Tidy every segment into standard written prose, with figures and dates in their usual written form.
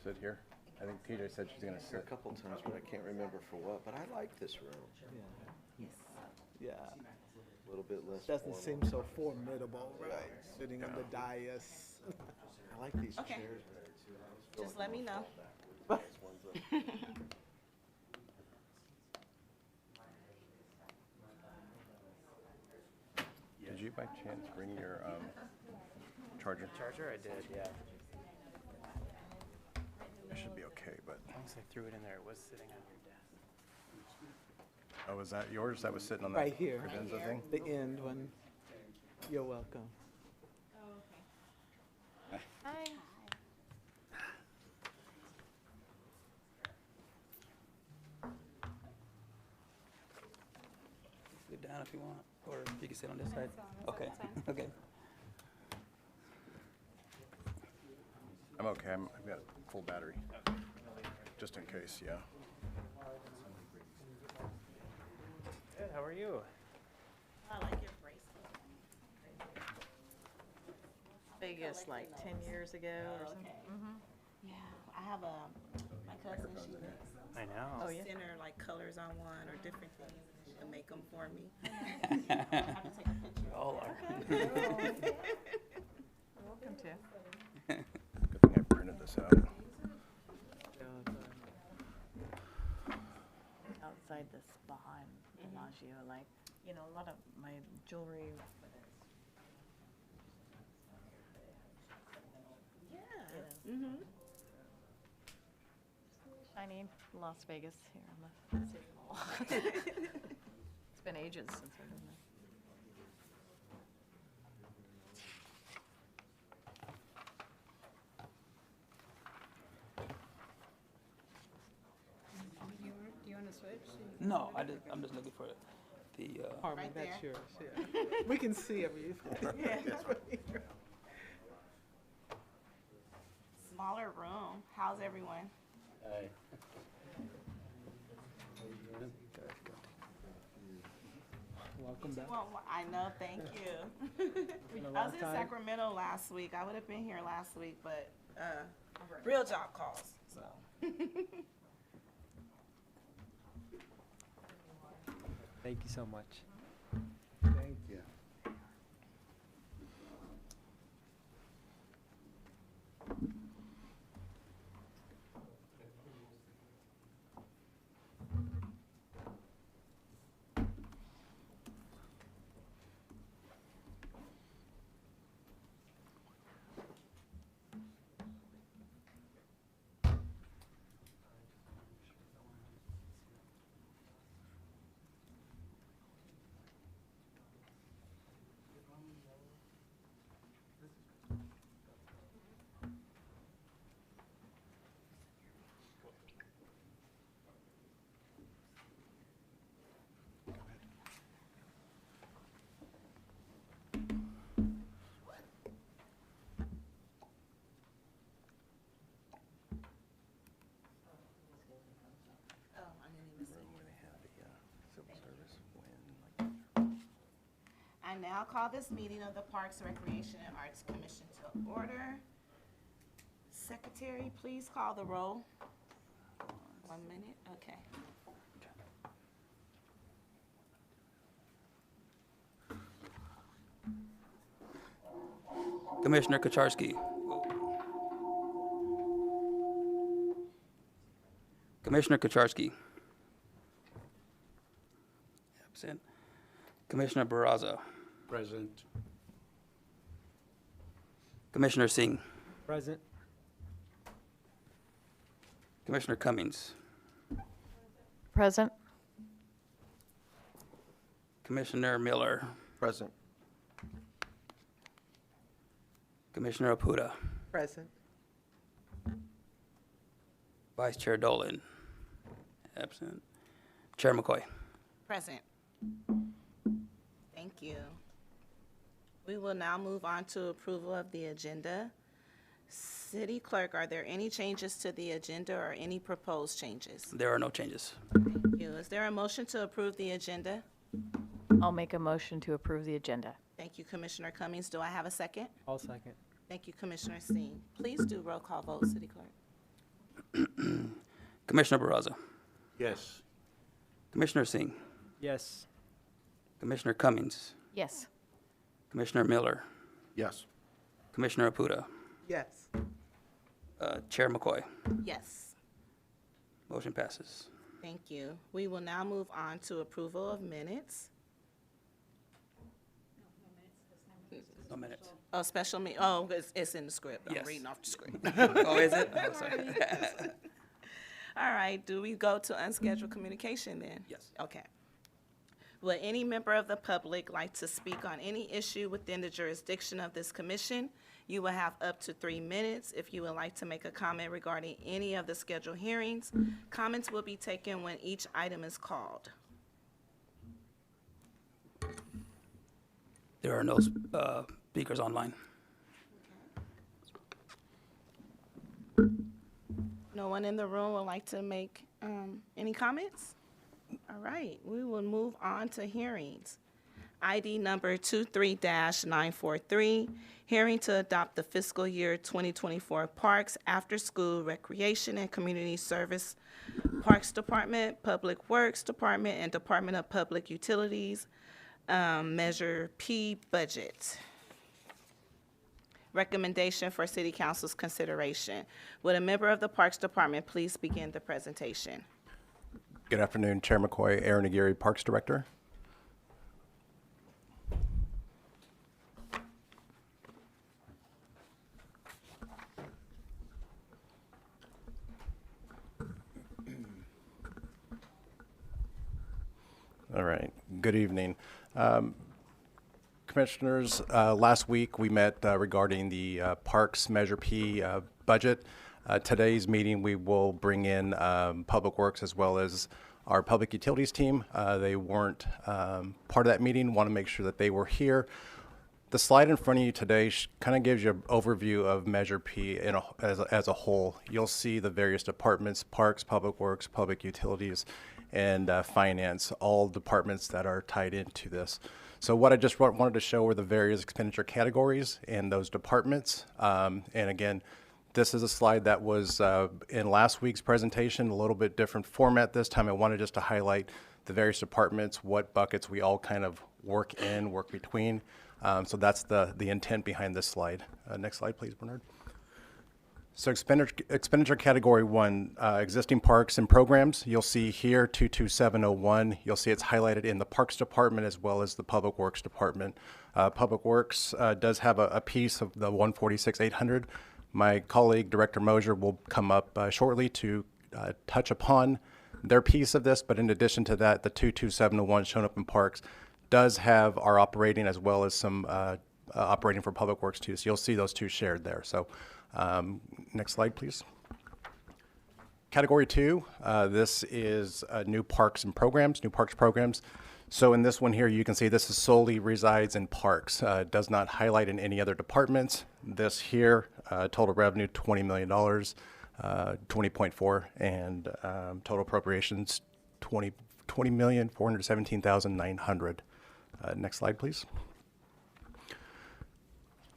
sit here? I think PJ said she's gonna A sit. couple times, but I can't remember for what, but I like this room. Yeah, A little bit less doesn't formal. seem so formidable, right? Sitting on the dais. I like these Okay. chairs better too. I was Just feeling let me more know. fallback. These ones up. Did you by chance bring your charger? Charger, I did, yeah. It should be okay, but. Once I threw it in there, it was sitting on your desk. Oh, was that yours that was sitting on that Right here. credenza thing? The end when, you're welcome. Hi. Sit down if you want, or you can sit on this side. Okay, okay. I'm okay. I've got full battery. Just in case, yeah. Good, how are you? I like your bracelet. Vegas like 10 years ago or something. Yeah, I have my cousin, she makes I know. Oh, yeah. center like colors on one or different things, and she'll make them for me. I have to take a picture. We all are. Welcome to. Good thing I printed this out. Outside the spa in Bellagio, like, you know, a lot of my jewelry. Yeah. Mm-hmm. Shining Las Vegas here on the city hall. It's been ages since I've been there. Do you want to switch? No, I'm just looking for the, Harmon, Right that's there. yours, yeah. We can see everything. Smaller room. How's everyone? Welcome back. Well, I know, thank you. Been a I long was in time. Sacramento last week. I would have been here last week, but real job calls. So Thank you so much. Thank you. oh, I didn't even say. When they have the civil service, when I now call this meeting of the Parks, Recreation, and Arts Commission to order. Secretary, please call the roll. 1 minute, okay. Commissioner Kucharski. Commissioner Kucharski. Absent. Commissioner Barraza. Present. Commissioner Singh. Present. Commissioner Cummings. Present. Commissioner Miller. Present. Commissioner Apuda. Present. Vice Chair Dolan. Absent. Chair McCoy. Present. Thank you. We will now move on to approval of the agenda. City Clerk, are there any changes to the agenda or any proposed changes? There are no changes. Thank you. Is there a motion to approve the agenda? I'll make a motion to approve the agenda. Thank you, Commissioner Cummings. Do I have a second? All second. Thank you, Commissioner Singh. Please do roll call vote, City Clerk. Commissioner Barraza, Yes. Commissioner Singh, Yes. Commissioner Cummings, Yes. Commissioner Miller, Yes. Commissioner Apuda, Yes. Chair McCoy. Yes. Motion passes. Thank you. We will now move on to approval of minutes. No minutes. Oh, it's in the script. I'm Yes. reading off the script. Oh, is it? Oh, sorry. All right, do we go to unscheduled communication then? Yes. Okay. Would any member of the public like to speak on any issue within the jurisdiction of this commission? You will have up to 3 minutes. If you would like to make a comment regarding any of the scheduled hearings, comments will be taken when each item is called. There are no speakers online. No one in the room would like to make any comments? All right, we will move on to hearings. ID number 23-943, hearing to adopt the fiscal year 2024 Parks, After-School Recreation and Community Service, Parks Department, Public Works Department, and Department of Public Utilities, Measure P budget. Recommendation for City Council's consideration. Would a member of the Parks Department please begin the presentation? Good afternoon, Chair McCoy, Aaron Aguirre, Parks Director. All right, good evening. Commissioners, last week we met regarding the Parks Measure P budget. Today's meeting, we will bring in Public Works as well as our Public Utilities team. They weren't part of that meeting, want to make sure that they were here. The slide in front of you today kind of gives you an overview of Measure P as a whole. You'll see the various departments, Parks, Public Works, Public Utilities, and Finance, all departments that are tied into this. So what I just wanted to show were the various expenditure categories and those departments. And again, this is a slide that was in last week's presentation, a little bit different format this time. I wanted just to highlight the various departments, what buckets we all kind of work between. So that's the intent behind this slide. Next slide, please, Bernard. So expenditure category 1, existing parks and programs. You'll see here 22701. You'll see it's highlighted in the Parks Department as well as the Public Works Department. Public Works does have a piece of the 146,800. My colleague, Director Mosier, will come up shortly to touch upon their piece of this. But in addition to that, the 22701 shown up in Parks does have our operating as well as some operating for Public Works too. So you'll see those two shared there. So next slide, please. Category 2, this is new parks programs. So in this one here, you can see this is solely resides in parks. It does not highlight in any other departments. This here, total revenue, $20 million, 20.4, and total appropriations, $20,417,900. Next slide, please.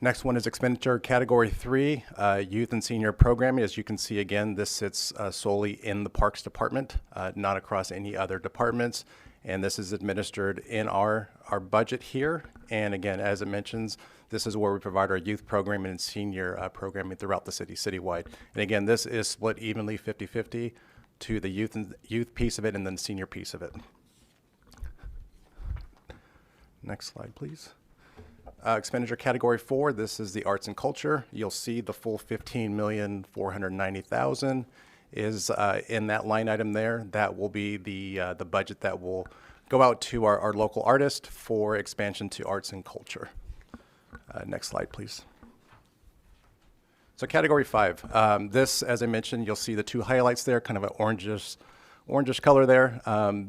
Next one is expenditure category 3, youth and senior programming. As you can see, again, this sits solely in the Parks Department, not across any other departments. And this is administered in our budget here. And again, as it mentions, this is where we provide our youth programming and senior programming throughout the city, citywide. And again, this is split evenly 50-50 to the youth piece of it and then the senior piece of it. Next slide, please. Expenditure category 4, this is the arts and culture. You'll see the full $15,490,000 is in that line item there. That will be the budget that will go out to our local artist for expansion to arts and culture. Next slide, please. So category 5, this, as I mentioned, you'll see the two highlights there, kind of an orangish color there.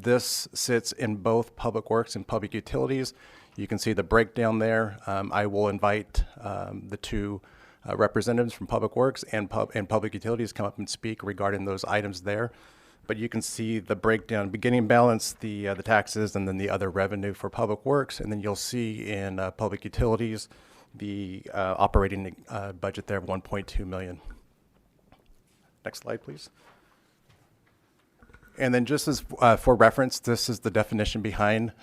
This sits in both Public Works and Public Utilities. You can see the breakdown there. I will invite the two representatives from Public Works and Public Utilities come up and speak regarding those items there. But you can see the breakdown, beginning balance, the taxes, and then the other revenue for Public Works. And then you'll see in Public Utilities the operating budget there of $1.2 million. Next slide, please. And then just as for reference, this is the definition behind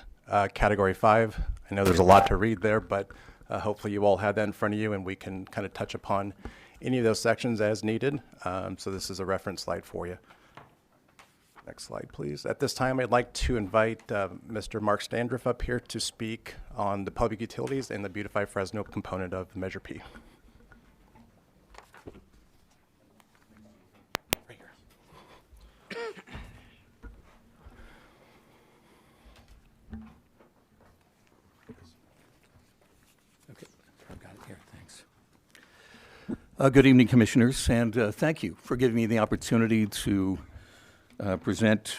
Category 5. I know there's a lot to read there, but hopefully you all have that in front of you, and we can kind of touch upon any of those sections as needed. So this is a reference slide for you. Next slide, please. At this time, I'd like to invite Mr. Mark Standriff up here to speak on the public utilities and the Beautify Fresno component of Measure P. Right here. Okay, I've got it here, thanks. Good evening, Commissioners, and thank you for giving me the opportunity to present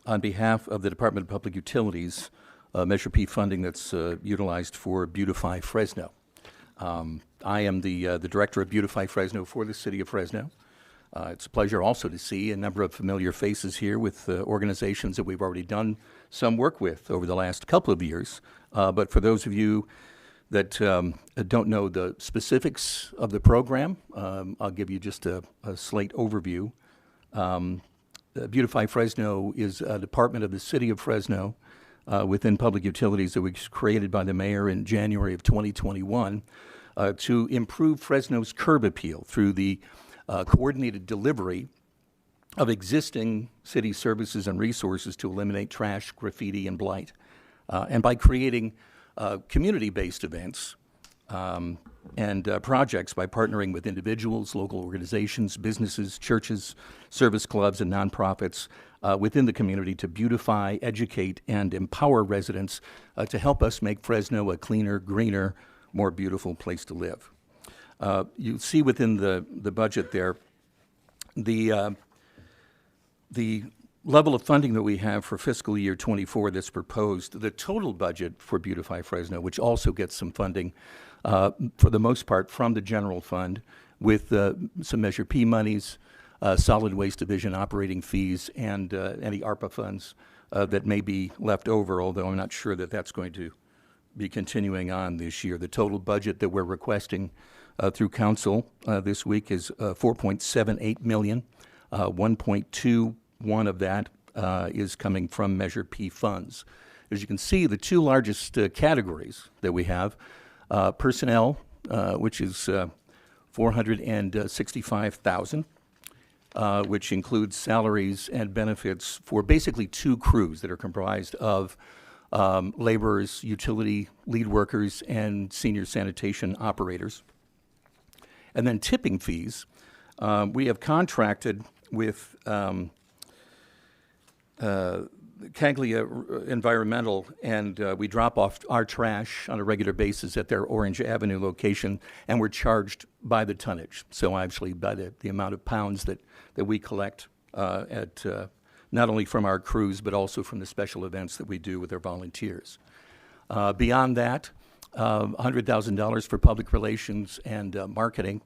on behalf of the Department of Public Utilities, Measure P funding that's utilized for Beautify Fresno. I am the Director of Beautify Fresno for the City of Fresno. It's a pleasure also to see a number of familiar faces here with organizations that we've already done some work with over the last couple of years. But for those of you that don't know the specifics of the program, I'll give you just a slight overview. Beautify Fresno is a department of the City of Fresno within Public Utilities that was created by the mayor in January of 2021 to improve Fresno's curb appeal through the coordinated delivery of existing city services and resources to eliminate trash, graffiti, and blight. And by creating community-based events and projects by partnering with individuals, local organizations, businesses, churches, service clubs, and nonprofits within the community to beautify, educate, and empower residents to help us make Fresno a cleaner, greener, more beautiful place to live. You see within the budget there, the level of funding that we have for fiscal year 24 that's proposed, the total budget for Beautify Fresno, which also gets some funding for the most part from the general fund with some Measure P monies, solid waste division operating fees, and any ARPA funds that may be left over, although I'm not sure that that's going to be continuing on this year. The total budget that we're requesting through council this week is $4.78 million. 1.21 of that is coming from Measure P funds. As you can see, the two largest categories that we have, personnel, which is $465,000, which includes salaries and benefits for basically two crews that are comprised of laborers, utility lead workers, and senior sanitation operators. And then tipping fees. We have contracted with Caglia Environmental, and we drop off our trash on a regular basis at their Orange Avenue location, and we're charged by the tonnage. So actually by the amount of pounds that we collect at not only from our crews, but also from the special events that we do with our volunteers. Beyond that, $100,000 for public relations and marketing.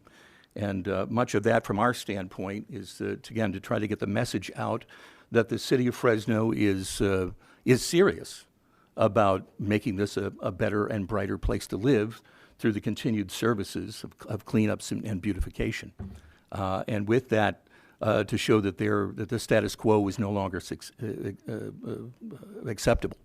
And much of that, from our standpoint, is again to try to get the message out that the city of Fresno is serious about making this a better and brighter place to live through the continued services of cleanups and beautification. And with that, to show that the status quo is no longer acceptable.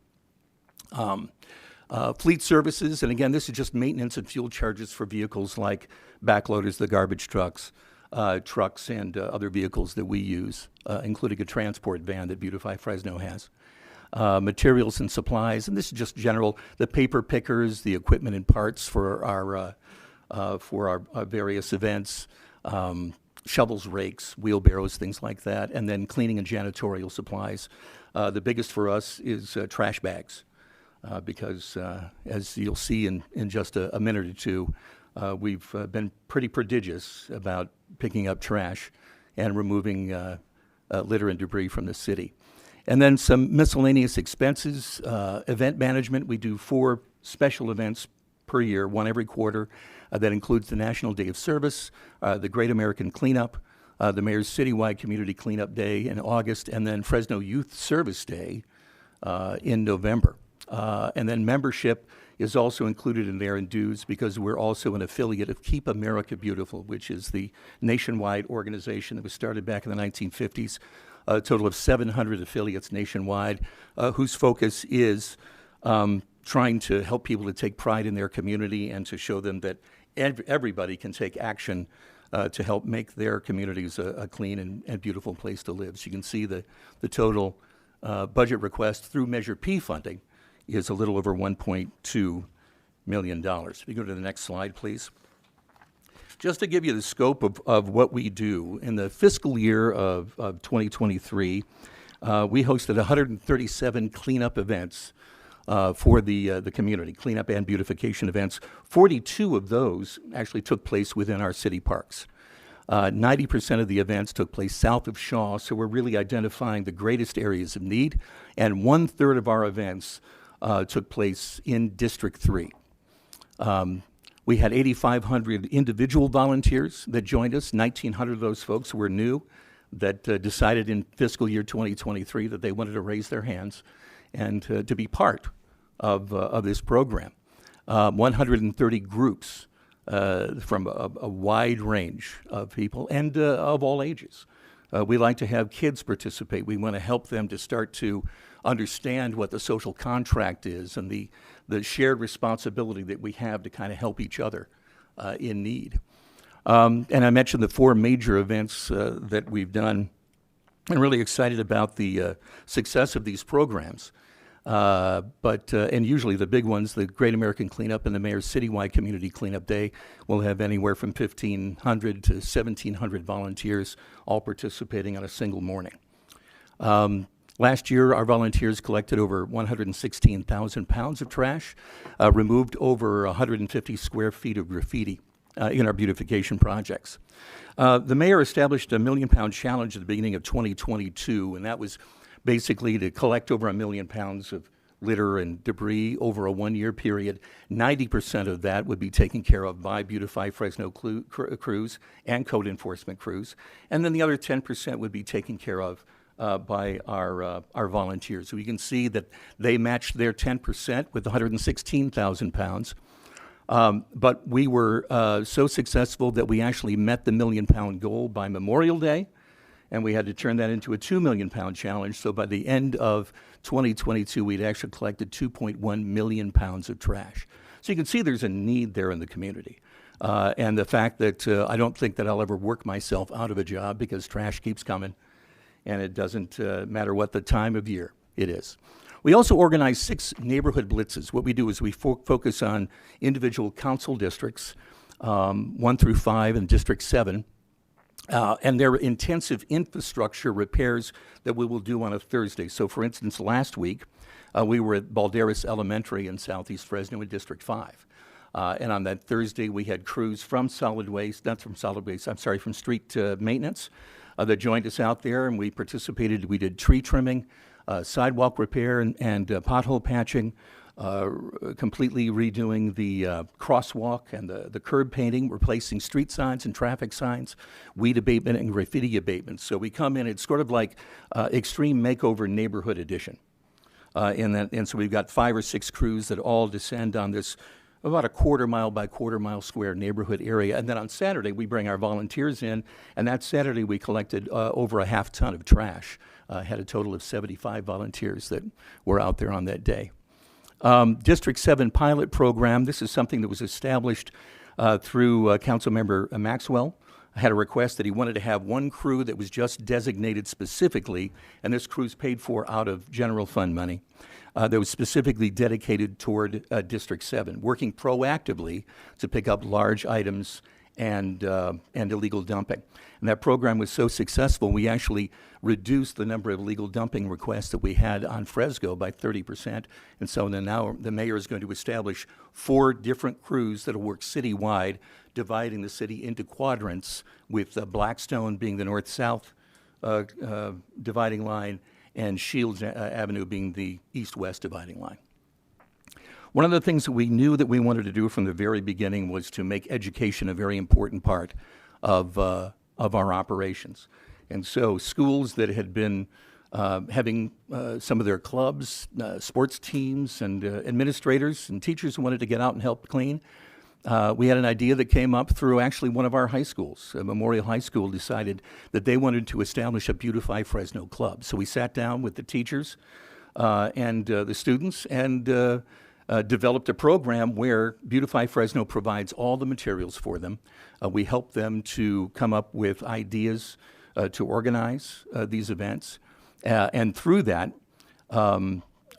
Fleet services, and again, this is just maintenance and fuel charges for vehicles like backloaders, the garbage trucks, and other vehicles that we use, including a transport van that Beautify Fresno has. Materials and supplies, and this is just general, the paper pickers, the equipment and parts for our various events, shovels, rakes, wheelbarrows, things like that, and then cleaning and janitorial supplies. The biggest for us is trash bags. Because as you'll see in just a minute or two, we've been pretty prodigious about picking up trash and removing litter and debris from the city. And then some miscellaneous expenses, event management. We do 4 special events per year, one every quarter. That includes the National Day of Service, the Great American Cleanup, the Mayor's Citywide Community Cleanup Day in August, and then Fresno Youth Service Day in November. And then membership is also included in there in dues because we're also an affiliate of Keep America Beautiful, which is the nationwide organization that was started back in the 1950s, a total of 700 affiliates nationwide, whose focus is trying to help people to take pride in their community and to show them that everybody can take action to help make their communities a clean and beautiful place to live. So you can see the total budget request through Measure P funding is a little over $1.2 million. If you go to the next slide, please. Just to give you the scope of what we do, in the fiscal year of 2023, we hosted 137 cleanup events for the community, cleanup and beautification events. 42 of those actually took place within our city parks. 90% of the events took place south of Shaw, so we're really identifying the greatest areas of need, and 1/3 of our events took place in District 3. We had 8,500 individual volunteers that joined us. 1,900 of those folks were new that decided in fiscal year 2023 that they wanted to raise their hands and to be part of this program. 130 groups from a wide range of people and of all ages. We like to have kids participate. We want to help them to start to understand what the social contract is and the shared responsibility that we have to kind of help each other in need. And I mentioned the 4 major events that we've done. I'm really excited about the success of these programs. And usually the big ones, the Great American Cleanup and the Mayor's Citywide Community Cleanup Day, will have anywhere from 1,500 to 1,700 volunteers all participating on a single morning. Last year, our volunteers collected over 116,000 pounds of trash, removed over 150 square feet of graffiti in our beautification projects. The mayor established a $1 million challenge at the beginning of 2022, and that was basically to collect over 1 million pounds of litter and debris over a 1-year period. 90% of that would be taken care of by Beautify Fresno crews and code enforcement crews, and then the other 10% would be taken care of by our volunteers. So you can see that they matched their 10% with 116,000 pounds. But we were so successful that we actually met the $1 million goal by Memorial Day, and we had to turn that into a $2 million challenge. So by the end of 2022, we'd actually collected 2.1 million pounds of trash. So you can see there's a need there in the community. And the fact that I don't think that I'll ever work myself out of a job because trash keeps coming, and it doesn't matter what the time of year it is. We also organize 6 neighborhood blitzes. What we do is we focus on individual council districts, 1 through 5 and District 7, and their intensive infrastructure repairs that we will do on a Thursday. So for instance, last week, we were at Balderas Elementary in Southeast Fresno in District 5. And on that Thursday, we had crews from solid waste, not from solid waste, I'm sorry, from street maintenance that joined us out there, and we participated. We did tree trimming, sidewalk repair and pothole patching, completely redoing the crosswalk and the curb painting, replacing street signs and traffic signs, weed abatement and graffiti abatement. So we come in, it's sort of like Extreme Makeover Neighborhood Edition. And so we've got 5 or 6 crews that all descend on this about a 1/4 mile by 1/4 mile square neighborhood area. And then on Saturday, we bring our volunteers in, and that Saturday we collected over a 1/2 ton of trash. Had a total of 75 volunteers that were out there on that day. District 7 pilot program, this is something that was established through Councilmember Maxwell. I had a request that he wanted to have one crew that was just designated specifically, and this crew's paid for out of general fund money, that was specifically dedicated toward District 7, working proactively to pick up large items and illegal dumping. And that program was so successful, we actually reduced the number of illegal dumping requests that we had on Fresno by 30%. And so then now the mayor is going to establish 4 different crews that will work citywide, dividing the city into quadrants, with Blackstone being the north-south dividing line and Shields Avenue being the east-west dividing line. One of the things that we knew that we wanted to do from the very beginning was to make education a very important part of our operations. And so schools that had been having some of their clubs, sports teams, and administrators and teachers who wanted to get out and help clean. We had an idea that came up through actually one of our high schools. Memorial High School decided that they wanted to establish a Beautify Fresno club. So we sat down with the teachers and the students and developed a program where Beautify Fresno provides all the materials for them. We help them to come up with ideas to organize these events. And through that,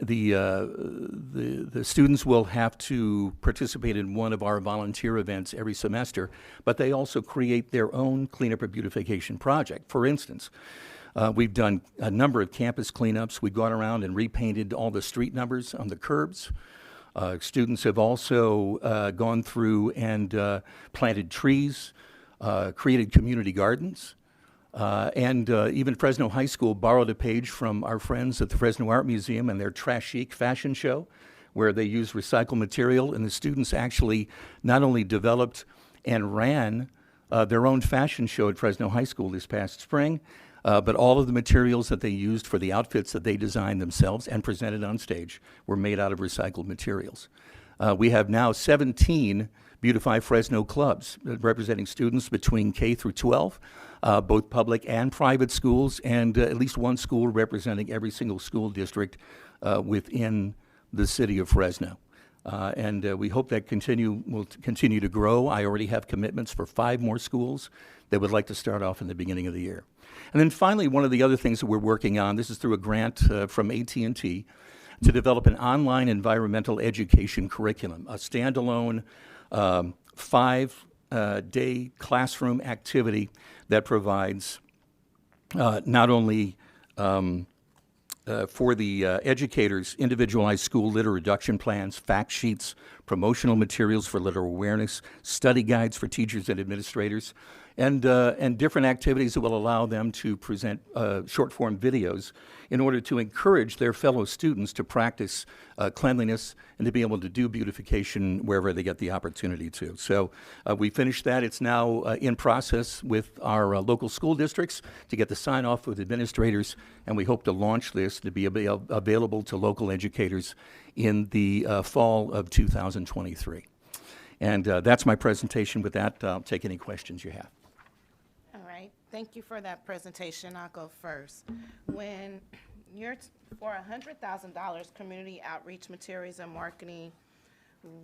the students will have to participate in one of our volunteer events every semester, but they also create their own cleanup or beautification project. For instance, we've done a number of campus cleanups. We've gone around and repainted all the street numbers on the curbs. Students have also gone through and planted trees, created community gardens. And even Fresno High School borrowed a page from our friends at the Fresno Art Museum and their Trash Chic fashion show, where they used recycled material, and the students actually not only developed and ran their own fashion show at Fresno High School this past spring, but all of the materials that they used for the outfits that they designed themselves and presented on stage were made out of recycled materials. We have now 17 Beautify Fresno clubs representing students between K through 12, both public and private schools, and at least one school representing every single school district within the city of Fresno. And we hope that will continue to grow. I already have commitments for 5 more schools that would like to start off in the beginning of the year. And then finally, one of the other things that we're working on, this is through a grant from AT&T, to develop an online environmental education curriculum, a standalone 5-day classroom activity that provides not only for the educators individualized school litter reduction plans, fact sheets, promotional materials for litter awareness, study guides for teachers and administrators, and different activities that will allow them to present short-form videos in order to encourage their fellow students to practice cleanliness and to be able to do beautification wherever they get the opportunity to. So we finished that. It's now in process with our local school districts to get the sign-off with administrators, and we hope to launch this to be available to local educators in the fall of 2023. And that's my presentation. With that, I'll take any questions you have. All right, thank you for that presentation. I'll go first. When you're for $100,000 community outreach materials and marketing,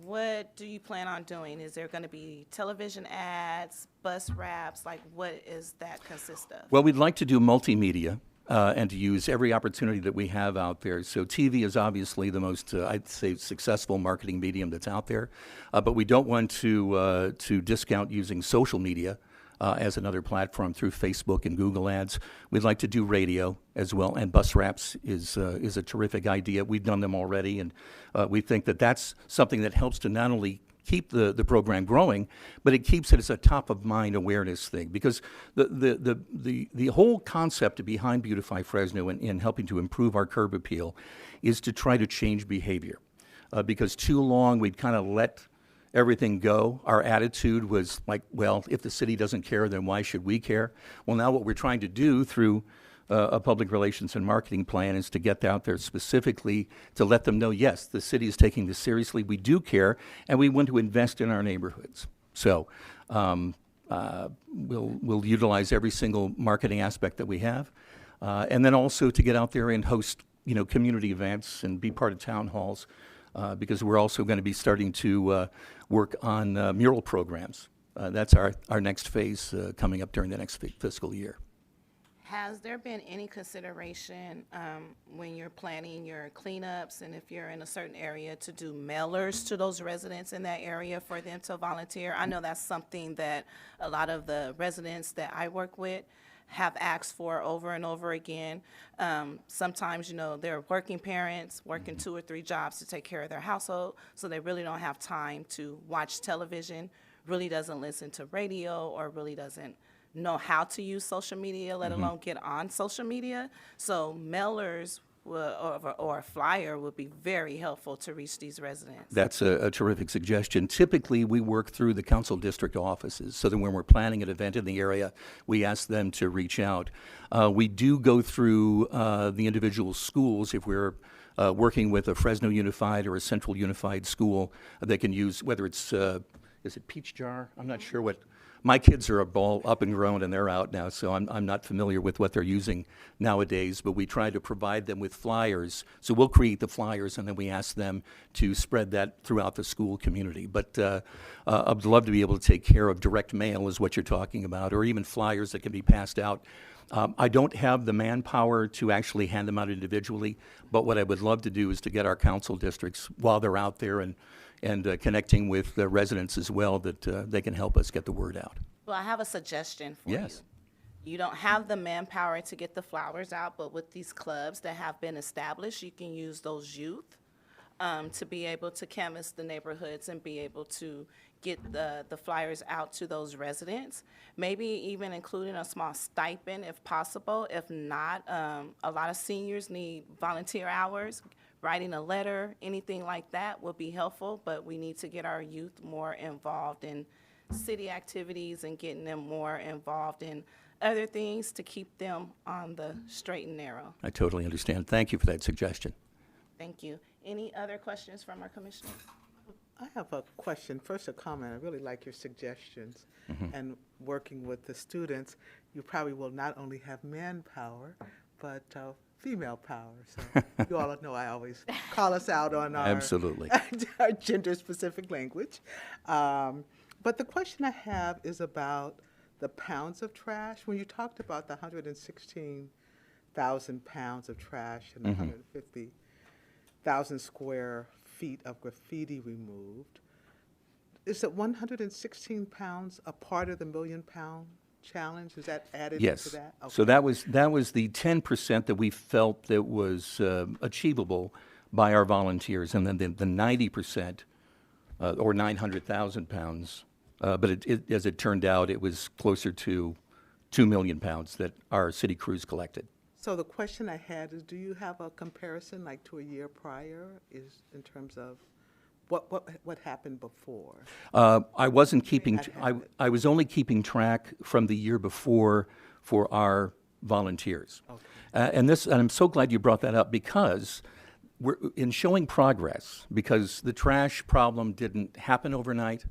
what do you plan on doing? Is there going to be television ads, bus wraps? Like, what is that consist of? Well, we'd like to do multimedia. And to use every opportunity that we have out there. So TV is obviously the most, I'd say, successful marketing medium that's out there. But we don't want to discount using social media as another platform through Facebook and Google Ads. We'd like to do radio as well, and bus wraps is a terrific idea. We've done them already, and we think that that's something that helps to not only keep the program growing, but it keeps it as a top-of-mind awareness thing. Because the whole concept behind Beautify Fresno in helping to improve our curb appeal is to try to change behavior. Because too long we'd kind of let everything go. Our attitude was like, well, if the city doesn't care, then why should we care? Well, now what we're trying to do through a public relations and marketing plan is to get out there specifically to let them know, yes, the city is taking this seriously, we do care, and we want to invest in our neighborhoods. So we'll utilize every single marketing aspect that we have, and then also to get out there and host, community events and be part of town halls, because we're also going to be starting to work on mural programs. That's our next phase coming up during the next fiscal year. Has there been any consideration when you're planning your cleanups and if you're in a certain area to do mailers to those residents in that area for them to volunteer? I know that's something that a lot of the residents that I work with have asked for over and over again. Sometimes, they're working parents, working 2 or 3 jobs to take care of their household, so they really don't have time to watch television, really doesn't listen to radio, or really doesn't know how to use social media, let alone get on social media. So mailers or a flyer would be very helpful to reach these residents. That's a terrific suggestion. Typically, we work through the council district offices, so that when we're planning an event in the area, we ask them to reach out. We do go through the individual schools if we're working with a Fresno Unified or a Central Unified school. They can use, whether it's, is it Peach Jar? I'm not sure what. My kids are all up and grown and they're out now, so I'm not familiar with what they're using nowadays, but we try to provide them with flyers. So we'll create the flyers and then we ask them to spread that throughout the school community. But I'd love to be able to take care of direct mail is what you're talking about, or even flyers that can be passed out. I don't have the manpower to actually hand them out individually, but what I would love to do is to get our council districts, while they're out there and connecting with the residents as well, that they can help us get the word out. Well, I have a suggestion for Yes. you. You don't have the manpower to get the flowers out, but with these clubs that have been established, you can use those youth to be able to canvass the neighborhoods and be able to get the flyers out to those residents. Maybe even including a small stipend if possible. If not, a lot of seniors need volunteer hours. Writing a letter, anything like that would be helpful, but we need to get our youth more involved in city activities and getting them more involved in other things to keep them on the straight and narrow. I totally understand. Thank you for that suggestion. Thank you. Any other questions from our commissioners? I have a question, first a comment. I really like your suggestions. And working with the students, you probably will not only have manpower, but female power. So you all know I always call us out on our, Absolutely. our gender-specific language. But the question I have is about the pounds of trash. When you talked about the 116,000 pounds of trash and 150,000 square feet of graffiti removed, is it 116 pounds a part of the million-pound challenge? Is that added Yes. into that? So that was the 10% that we felt that was achievable by our volunteers, and then the 90%, or 900,000 pounds. But as it turned out, it was closer to 2 million pounds that our city crews collected. So the question I had is, do you have a comparison like to a year prior, is in terms of what happened before? I wasn't keeping. that happened. I was only keeping track from the year before for our volunteers. Okay. And I'm so glad you brought that up, because we're in showing progress, because the trash problem didn't happen overnight,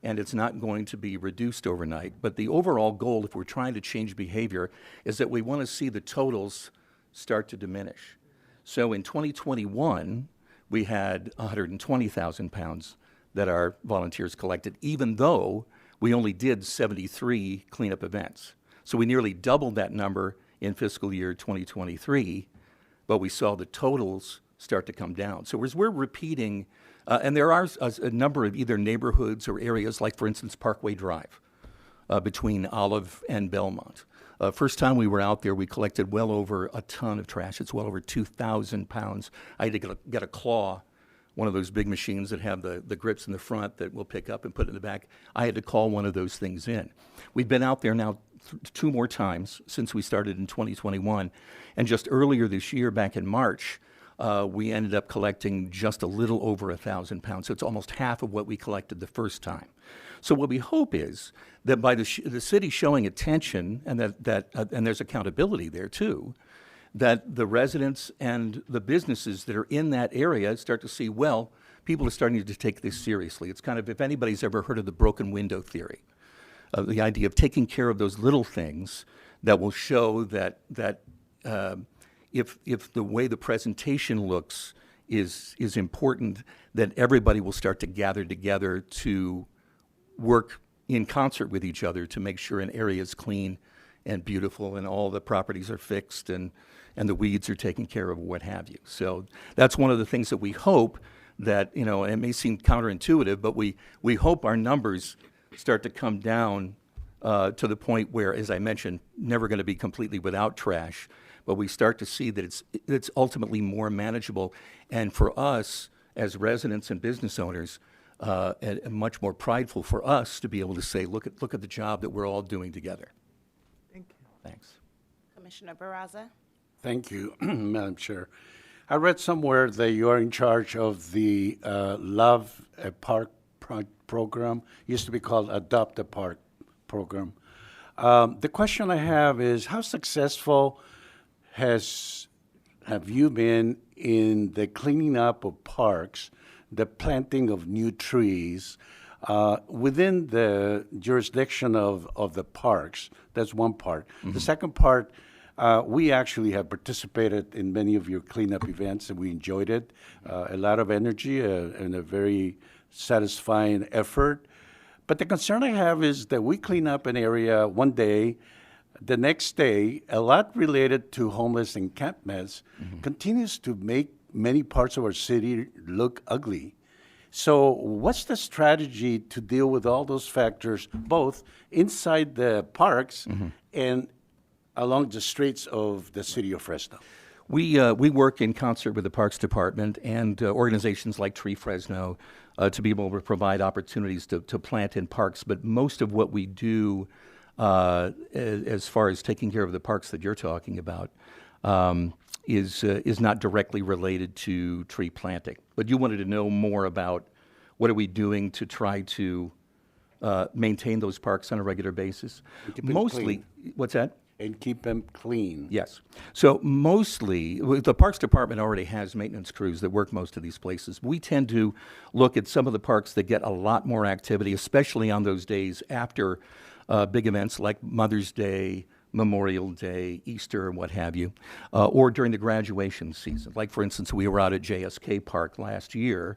and it's not going to be reduced overnight. But the overall goal, if we're trying to change behavior, is that we want to see the totals start to diminish. So in 2021, we had 120,000 pounds that our volunteers collected, even though we only did 73 cleanup events. So we nearly doubled that number in fiscal year 2023, but we saw the totals start to come down. So as we're repeating, and there are a number of either neighborhoods or areas, like for instance Parkway Drive, between Olive and Belmont. First time we were out there, we collected well over a ton of trash. It's well over 2,000 pounds. I had to get a claw, one of those big machines that have the grips in the front that we'll pick up and put in the back. I had to call one of those things in. We've been out there now 2 more times since we started in 2021. And just earlier this year, back in March, we ended up collecting just a little over 1,000 pounds. So it's almost half of what we collected the first time. So what we hope is that by the city showing attention, and and there's accountability there too, that the residents and the businesses that are in that area start to see, well, people are starting to take this seriously. It's kind of, if anybody's ever heard of the broken window theory, the idea of taking care of those little things that will show that if the way the presentation looks is important, that everybody will start to gather together to work in concert with each other to make sure an area is clean and beautiful and all the properties are fixed and the weeds are taken care of, what have you. So that's one of the things that we hope that, and it may seem counterintuitive, but we hope our numbers start to come down to the point where, as I mentioned, never going to be completely without trash, but we start to see that it's ultimately more manageable. And for us, as residents and business owners, and much more prideful for us to be able to say, look at the job that we're all doing together. Thank you. Thanks. Commissioner Barraza? Thank you, Madam Chair. I read somewhere that you are in charge of the Love a Park program. Used to be called Adopt a Park program. The question I have is, how successful have you been in the cleaning up of parks, the planting of new trees within the jurisdiction of the parks? That's one part. The second part, we actually have participated in many of your cleanup events, and we enjoyed it. A lot of energy and a very satisfying effort. But the concern I have is that we clean up an area one day, the next day, a lot related to homeless encampments continues to make many parts of our city look ugly. So what's the strategy to deal with all those factors, both inside the parks and along the streets of the city of Fresno? We work in concert with the Parks Department and organizations like Tree Fresno to be able to provide opportunities to plant in parks. But most of what we do as far as taking care of the parks that you're talking about is not directly related to tree planting. But you wanted to know more about what are we doing to try to maintain those parks on a regular basis? Keep them Mostly, what's that? And keep them clean. Yes. So mostly, the Parks Department already has maintenance crews that work most of these places. We tend to look at some of the parks that get a lot more activity, especially on those days after big events like Mother's Day, Memorial Day, Easter, and what have you, or during the graduation season. Like, for instance, we were out at JSK Park last year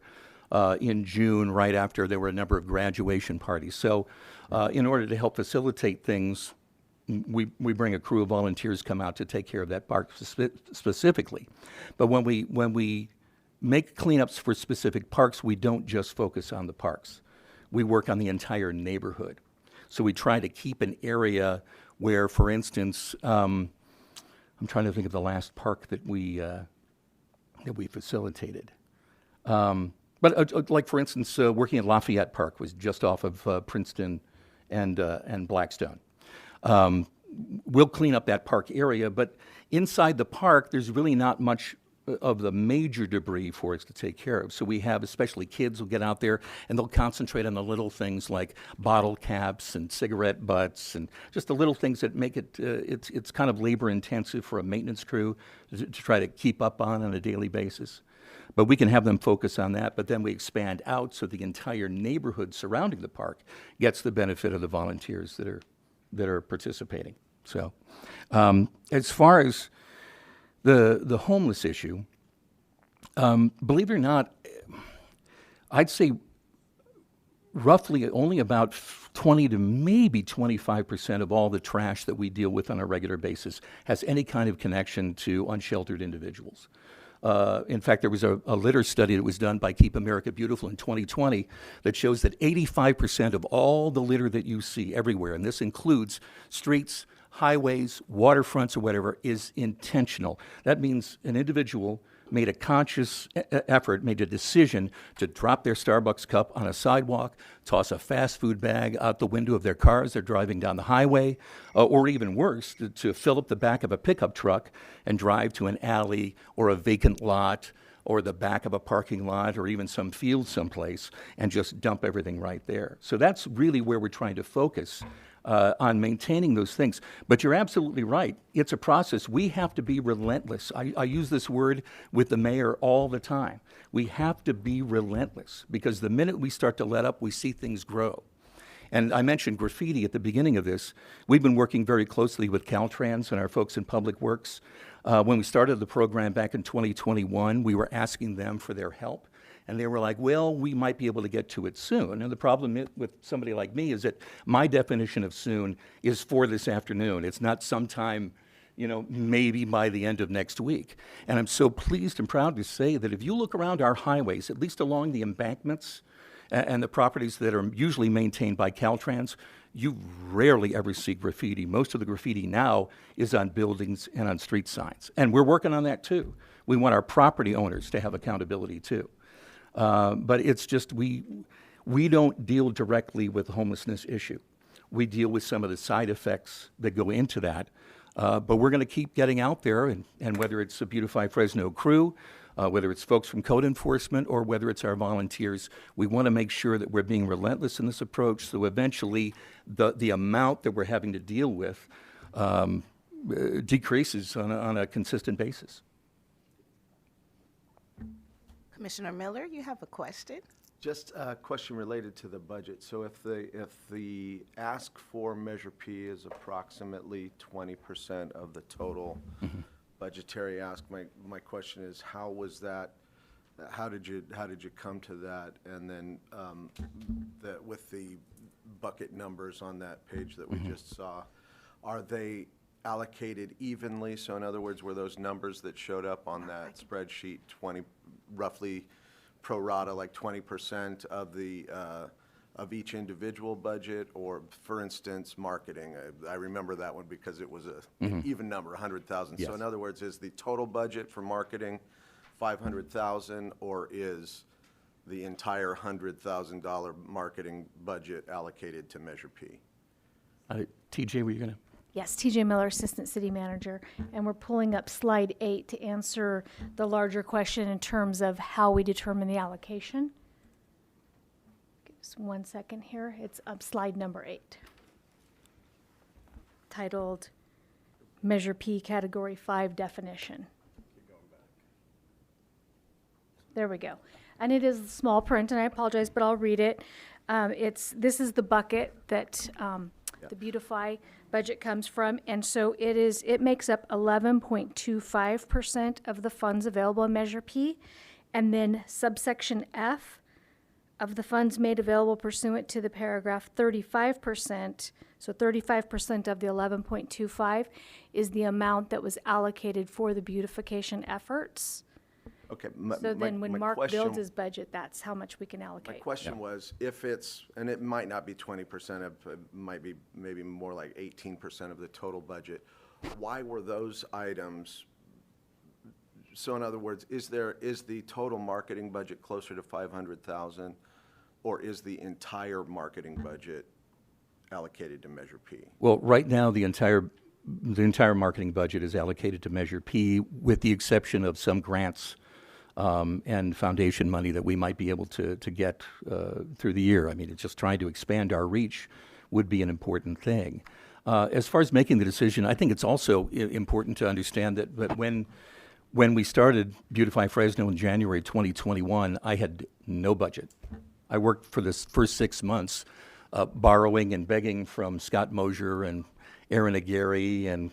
in June, right after there were a number of graduation parties. So in order to help facilitate things, we bring a crew of volunteers come out to take care of that park specifically. But when we make cleanups for specific parks, we don't just focus on the parks. We work on the entire neighborhood. So we try to keep an area where, for instance, I'm trying to think of the last park that we facilitated. But like, for instance, working at Lafayette Park was just off of Princeton and Blackstone. We'll clean up that park area, but inside the park, there's really not much of the major debris for us to take care of. So we have, especially kids will get out there and they'll concentrate on the little things like bottle caps and cigarette butts and just the little things that make it, it's kind of labor intensive for a maintenance crew to try to keep up on a daily basis. But we can have them focus on that, but then we expand out so the entire neighborhood surrounding the park gets the benefit of the volunteers that are participating. So as far as the homeless issue, believe it or not, I'd say roughly only about 20 to maybe 25% of all the trash that we deal with on a regular basis has any kind of connection to unsheltered individuals. In fact, there was a litter study that was done by Keep America Beautiful in 2020 that shows that 85% of all the litter that you see everywhere, and this includes streets, highways, waterfronts, or whatever, is intentional. That means an individual made a conscious effort, made a decision to drop their Starbucks cup on a sidewalk, toss a fast food bag out the window of their car as they're driving down the highway, or even worse, to fill up the back of a pickup truck and drive to an alley or a vacant lot or the back of a parking lot or even some field someplace and just dump everything right there. So that's really where we're trying to focus on maintaining those things. But you're absolutely right. It's a process. We have to be relentless. I use this word with the mayor all the time. We have to be relentless because the minute we start to let up, we see things grow. And I mentioned graffiti at the beginning of this. We've been working very closely with Caltrans and our folks in Public Works. When we started the program back in 2021, we were asking them for their help. And they were like, well, we might be able to get to it soon. And the problem with somebody like me is that my definition of soon is for this afternoon. It's not sometime, maybe by the end of next week. And I'm so pleased and proud to say that if you look around our highways, at least along the embankments and the properties that are usually maintained by Caltrans, you rarely ever see graffiti. Most of the graffiti now is on buildings and on street signs. And we're working on that too. We want our property owners to have accountability too. But it's just we don't deal directly with the homelessness issue. we deal with some of the side effects that go into that. But we're going to keep getting out there, and whether it's the Beautify Fresno crew, whether it's folks from code enforcement, or whether it's our volunteers, we want to make sure that we're being relentless in this approach, so eventually the amount that we're having to deal with decreases on a consistent basis. Commissioner Miller, you have a question? Just a question related to the budget. So if the ask for Measure P is approximately 20% of the total budgetary ask, my question is, how was that, how did you come to that? And then with the bucket numbers on that page that we just saw, are they allocated evenly? So in other words, were those numbers that showed up on that spreadsheet roughly pro rata, like 20% of the of each individual budget? Or for instance, marketing, I remember that one because it was an even number, 100,000. Yes. So in other words, is the total budget for marketing 500,000, or is the entire $100,000 marketing budget allocated to Measure P? TJ, were you going to? Yes, TJ Miller, Assistant City Manager, and we're pulling up slide 8 to answer the larger question in terms of how we determine the allocation. Just 1 second here. It's up slide number 8, titled Measure P Category 5 Definition. There we go. And it is small print, and I apologize, but I'll read it. This is the bucket that the Beautify budget comes from, and so it makes up 11.25% of the funds available in Measure P, and then subsection F of the funds made available pursuant to the paragraph 35%, so 35% of the 11.25 is the amount that was allocated for the beautification efforts. Okay. So then when Mark builds his budget, that's how much we can My allocate. question was, if it's, and it might not be 20%, it might be maybe more like 18% of the total budget, why were those items, so in other words, is the total marketing budget closer to 500,000, or is the entire marketing budget allocated to Measure P? Well, right now, the entire marketing budget is allocated to Measure P, with the exception of some grants and foundation money that we might be able to get through the year. I mean, it's just trying to expand our reach would be an important thing. As far as making the decision, I think it's also important to understand that when we started Beautify Fresno in January 2021, I had no budget. I worked for the first 6 months borrowing and begging from Scott Mosier and Aaron Aguirre and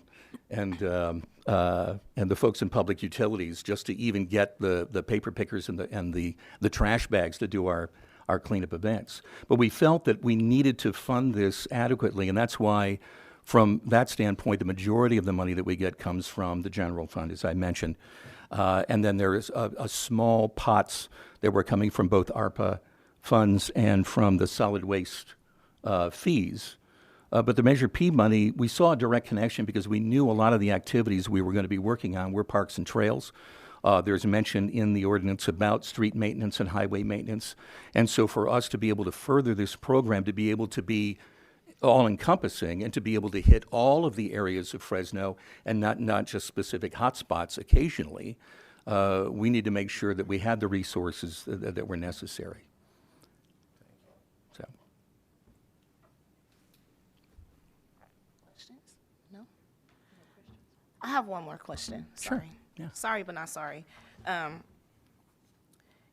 the folks in public utilities just to even get the paper pickers and the trash bags to do our cleanup events. But we felt that we needed to fund this adequately, and that's why, from that standpoint, the majority of the money that we get comes from the general fund, as I mentioned. And then there is a small pots that were coming from both ARPA funds and from the solid waste fees. But the Measure P money, we saw a direct connection because we knew a lot of the activities we were going to be working on were parks and trails. There's a mention in the ordinance about street maintenance and highway maintenance. And so for us to be able to further this program, to be able to be all-encompassing and to be able to hit all of the areas of Fresno and not just specific hotspots occasionally, we need to make sure that we had the resources that were necessary. So. Questions? No? I have one more question. Sure. Sorry. Yeah. Sorry, but not sorry.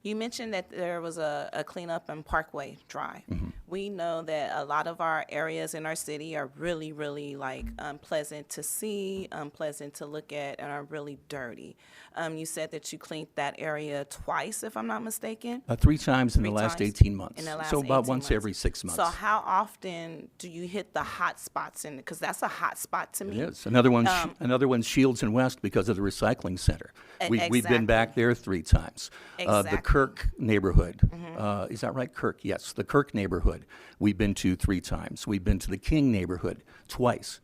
You mentioned that there was a cleanup and Parkway Drive. Mm-hmm. We know that a lot of our areas in our city are really, really unpleasant to see, unpleasant to look at, and are really dirty. You said that you cleaned that area twice, if I'm not mistaken. 3 times in the 3 last times 18 months. in the last So about 18 once months. every 6 months. So how often do you hit the hot spots in it? Because that's a hot spot to It me. is. Another one's Shields and West because of the recycling center. We've been back there 3 times. The Exactly. Kirk neighborhood, is that right, Kirk? Yes, the Kirk neighborhood we've been to 3 times. We've been to the King neighborhood twice.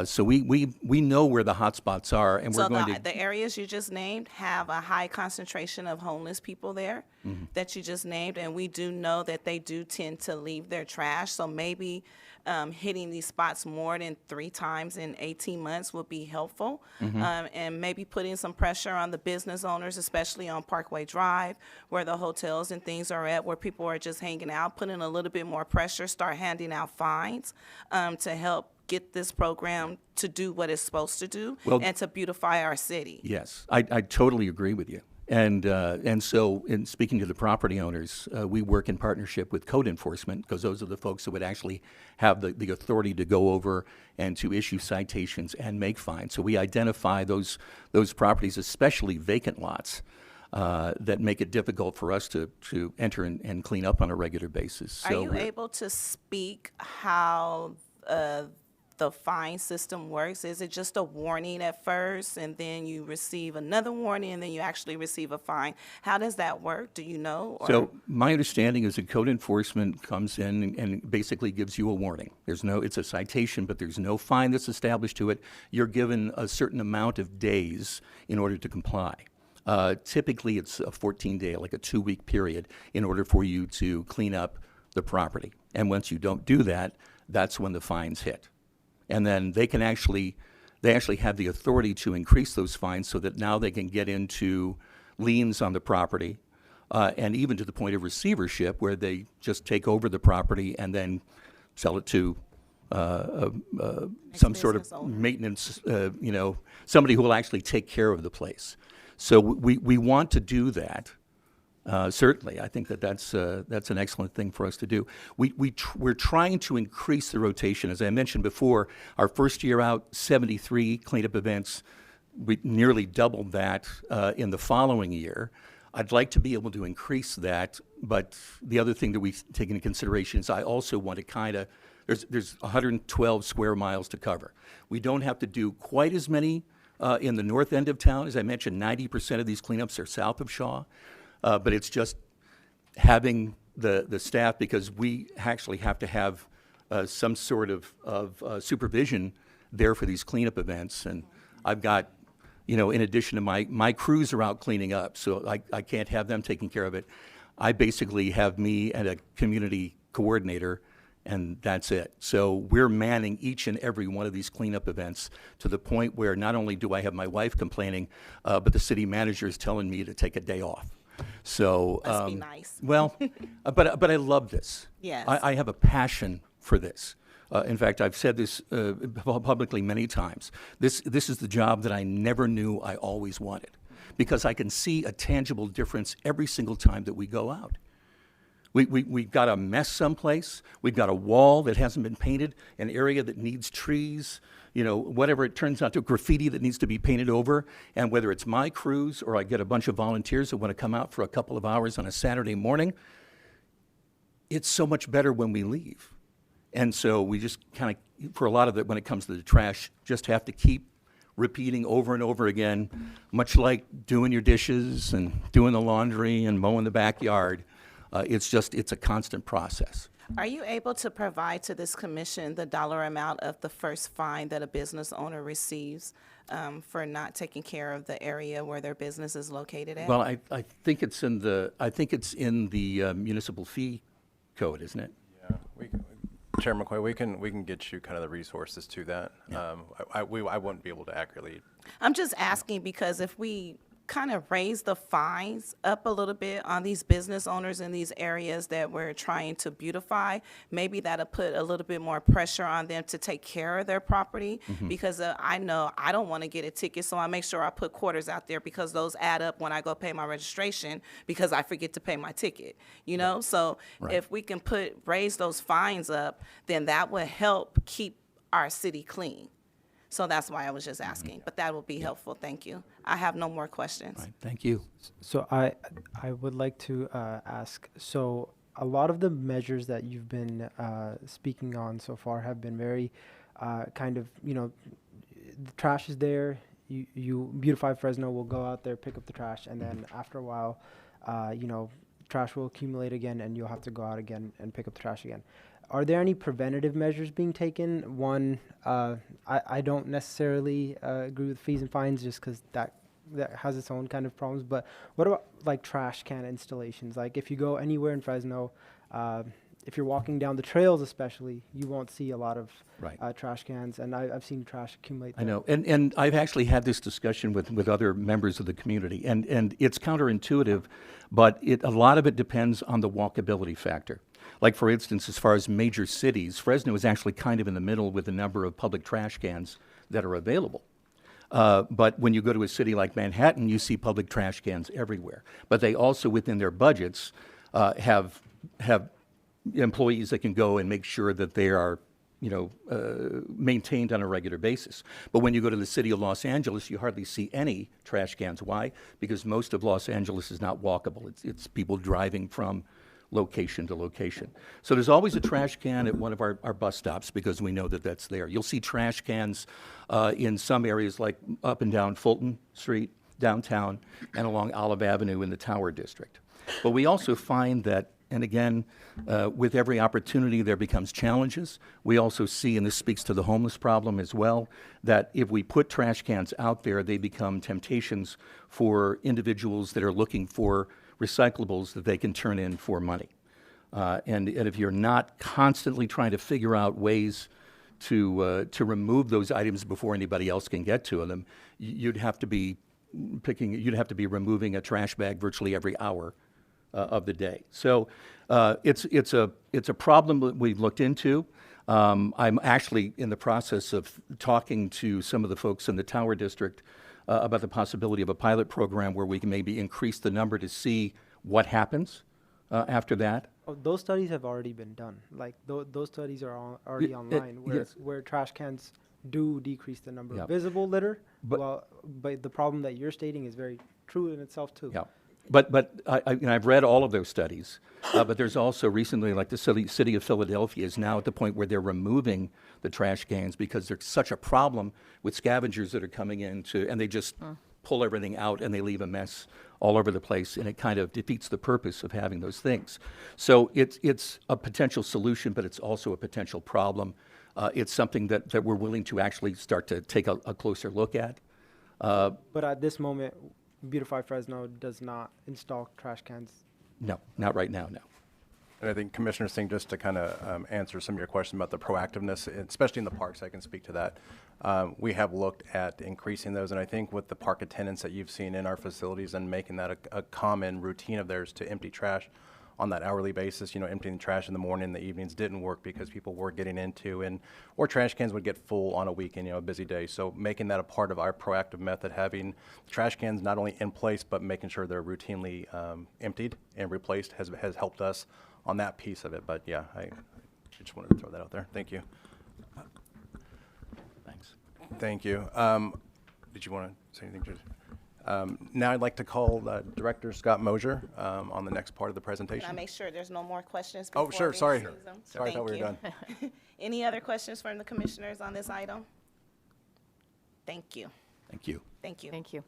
So we know where the hot spots are, and we're So going to. the areas you just named have a high concentration of homeless people there that you just named, and we do know that they do tend to leave their trash. So maybe hitting these spots more than 3 times in 18 months would be helpful, and maybe putting some pressure on the business owners, especially on Parkway Drive, where the hotels and things are at, where people are just hanging out, putting a little bit more pressure, start handing out fines to help get this program to do what it's supposed to do and to beautify our city. Yes, I totally agree with you. And so, in speaking to the property owners, we work in partnership with code enforcement, because those are the folks that would actually have the authority to go over and to issue citations and make fines. So we identify those properties, especially vacant lots, that make it difficult for us to enter and clean up on a regular basis. Are you able to speak how the fine system works? Is it just a warning at first, and then you receive another warning, and then you actually receive a fine? How does that work? Do you know? So my understanding is that code enforcement comes in and basically gives you a warning. It's a citation, but there's no fine that's established to it. You're given a certain amount of days in order to comply. Typically, it's a 14-day, like a 2-week period, in order for you to clean up the property. And once you don't do that, that's when the fines hit. And then they actually have the authority to increase those fines, so that now they can get into liens on the property, and even to the point of receivership, where they just take over the property and then sell it to some sort of maintenance, somebody who will actually take care of the place. So we want to do that. Certainly, I think that's an excellent thing for us to do. We're trying to increase the rotation. As I mentioned before, our first year out, 73 cleanup events. We nearly doubled that in the following year. I'd like to be able to increase that, but the other thing that we take into consideration is I also want to there's 112 square miles to cover. We don't have to do quite as many in the north end of town. As I mentioned, 90% of these cleanups are south of Shaw. But it's just having the staff, because we actually have to have some sort of supervision there for these cleanup events. And I've got, in addition to my crews are out cleaning up, so I can't have them taking care of it. I basically have me and a community coordinator, and that's it. So we're manning each and every one of these cleanup events, to the point where not only do I have my wife complaining, but the city manager is telling me to take a day off. So, must be nice. Well, but I love this. Yes. I have a passion for this. In fact, I've said this publicly many times. This is the job that I never knew I always wanted, because I can see a tangible difference every single time that we go out. We've got a mess someplace. We've got a wall that hasn't been painted, an area that needs trees, whatever it turns out to, graffiti that needs to be painted over. And whether it's my crews or I get a bunch of volunteers that want to come out for a couple of hours on a Saturday morning, it's so much better when we leave. And so we just kind of, for a lot of it, when it comes to the trash, just have to keep repeating over and over again, much like doing your dishes and doing the laundry and mowing the backyard. It's a constant process. Are you able to provide to this commission the dollar amount of the first fine that a business owner receives for not taking care of the area where their business is located at? Well, I think it's in the municipal fee code, isn't it? Yeah, Chair McCoy, we can get you kind of the resources to that. Yeah. I wouldn't be able to accurately. I'm just asking because if we kind of raise the fines up a little bit on these business owners in these areas that we're trying to beautify, maybe that'll put a little bit more pressure on them to take care of their property. Because I know I don't want to get a ticket, so I make sure I put quarters out there, because those add up when I go pay my registration, because I forget to pay my ticket, So if we can raise those fines up, then that would help keep our city clean. So that's why I was just asking, but that will be helpful. Thank you. I have no more questions. Right, thank you. So I would like to ask, so a lot of the measures that you've been speaking on so far have been very kind of, the trash is there, you beautify Fresno, will go out there, pick up the trash, and then after a while, trash will accumulate again, and you'll have to go out again and pick up the trash again. are there any preventative measures being taken? One, I don't necessarily agree with fees and fines just because that has its own kind of problems. But what about like trash can installations? Like if you go anywhere in Fresno, if you're walking down the trails especially, you won't see a lot of Right. trash cans, and I've seen trash accumulate I there. know, and I've actually had this discussion with other members of the community, and it's counterintuitive, but a lot of it depends on the walkability factor. Like, for instance, as far as major cities, Fresno is actually kind of in the middle with the number of public trash cans that are available. But when you go to a city like Manhattan, you see public trash cans everywhere. But they also, within their budgets, have employees that can go and make sure that they are, maintained on a regular basis. But when you go to the city of Los Angeles, you hardly see any trash cans. Why? Because most of Los Angeles is not walkable. It's people driving from location to location. So there's always a trash can at one of our bus stops because we know that that's there. You'll see trash cans in some areas like up and down Fulton Street, downtown, and along Olive Avenue in the Tower District. But we also find that, and again, with every opportunity there becomes challenges. We also see, and this speaks to the homeless problem as well, that if we put trash cans out there, they become temptations for individuals that are looking for recyclables that they can turn in for money. And if you're not constantly trying to figure out ways to remove those items before anybody else can get to them, you'd have to be removing a trash bag virtually every hour of the day. So it's a problem that we've looked into. I'm actually in the process of talking to some of the folks in the Tower District about the possibility of a pilot program where we can maybe increase the number to see what happens after that. Oh, those studies have already been done. Like those studies are already online, yes. where trash cans do decrease the number Yeah. of visible litter. But- But the problem that you're stating is very true in itself too. Yeah. But I've read all of those studies, but there's also recently, like the city of Philadelphia is now at the point where they're removing the trash cans because there's such a problem with scavengers that are coming in and they just pull everything out and they leave a mess all over the place, and it kind of defeats the purpose of having those things. So it's a potential solution, but it's also a potential problem. It's something that we're willing to actually start to take a closer look at. But at this moment, Beautify Fresno does not install trash cans. No, not right now, no. And I think Commissioner Singh, just to kind of answer some of your questions about the proactiveness, especially in the parks, I can speak to that. We have looked at increasing those, and I think with the park attendants that you've seen in our facilities and making that a common routine of theirs to empty trash on that hourly basis, emptying trash in the morning and the evenings didn't work because people were getting into or trash cans would get full on a weekend, a busy day. So making that a part of our proactive method, having trash cans not only in place, but making sure they're routinely emptied and replaced has helped us on that piece of it. But yeah, I just wanted to throw that out there. Thank you. Thanks. Thank you. Did you want to say anything, Judge? Now I'd like to call Director Scott Mosier on the next part of the presentation. Can I make sure there's no more questions Oh, before sure, we sorry. receive them? Sorry, I thought we were Thank you. Any other questions from the commissioners on this item? Thank you. Thank you. Thank you. Thank you.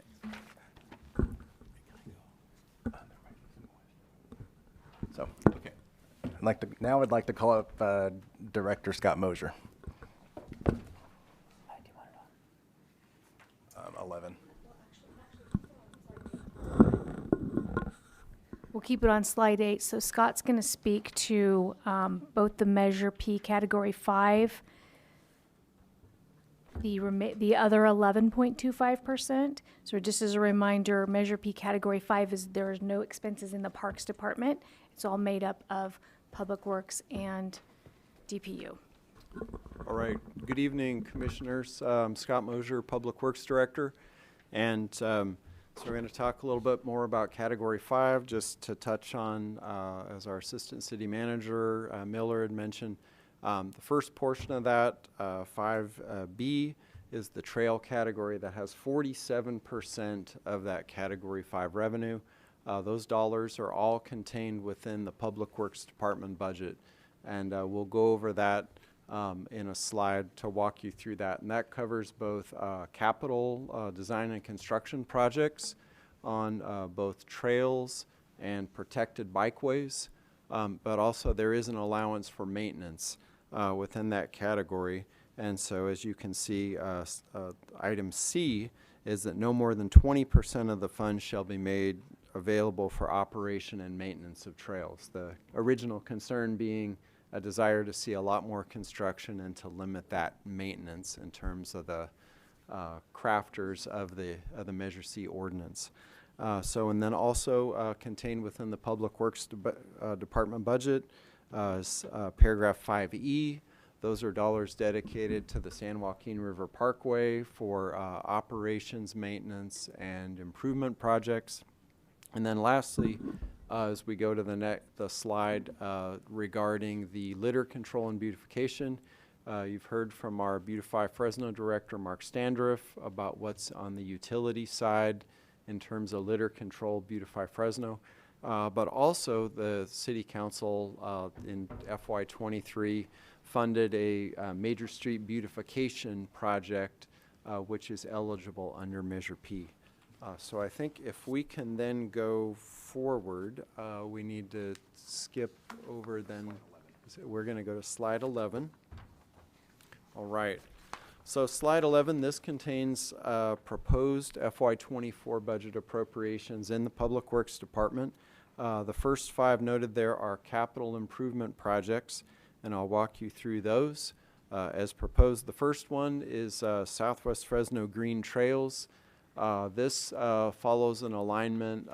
So, okay. I'd like to call up Director Scott Mosier. 11. We'll keep it on slide 8. So Scott's going to speak to both the Measure P Category 5, the other 11.25%. So just as a reminder, Measure P Category 5 is there's no expenses in the Parks Department. It's all made up of Public Works and DPU. All right. Good evening, Commissioners. Scott Mosier, Public Works Director. And so we're going to talk a little bit more about Category 5, just to touch on, as our Assistant City Manager, Miller, had mentioned. The first portion of that, 5B, is the trail category that has 47% of that Category 5 revenue. Those dollars are all contained within the Public Works Department budget. And we'll go over that in a slide to walk you through that. And that covers both capital design and construction projects on both trails and protected bikeways. but also there is an allowance for maintenance within that category. And so as you can see, item C is that no more than 20% of the funds shall be made available for operation and maintenance of trails. The original concern being a desire to see a lot more construction and to limit that maintenance in terms of the crafters of the Measure C ordinance. And then also contained within the Public Works Department budget is paragraph 5E. Those are dollars dedicated to the San Joaquin River Parkway for operations, maintenance, and improvement projects. And then lastly, as we go to the slide regarding the litter control and beautification, you've heard from our Beautify Fresno director, Mark Standriff, about what's on the utility side in terms of litter control, Beautify Fresno. But also the City Council in FY23 funded a major street beautification project which is eligible under Measure P. So I think if we can then go forward, we need to skip over then. We're going to go to slide 11. All right. So slide 11, this contains proposed FY24 budget appropriations in the Public Works Department. The first 5 noted there are capital improvement projects, and I'll walk you through those as proposed. The first one is Southwest Fresno Green Trails. This follows an alignment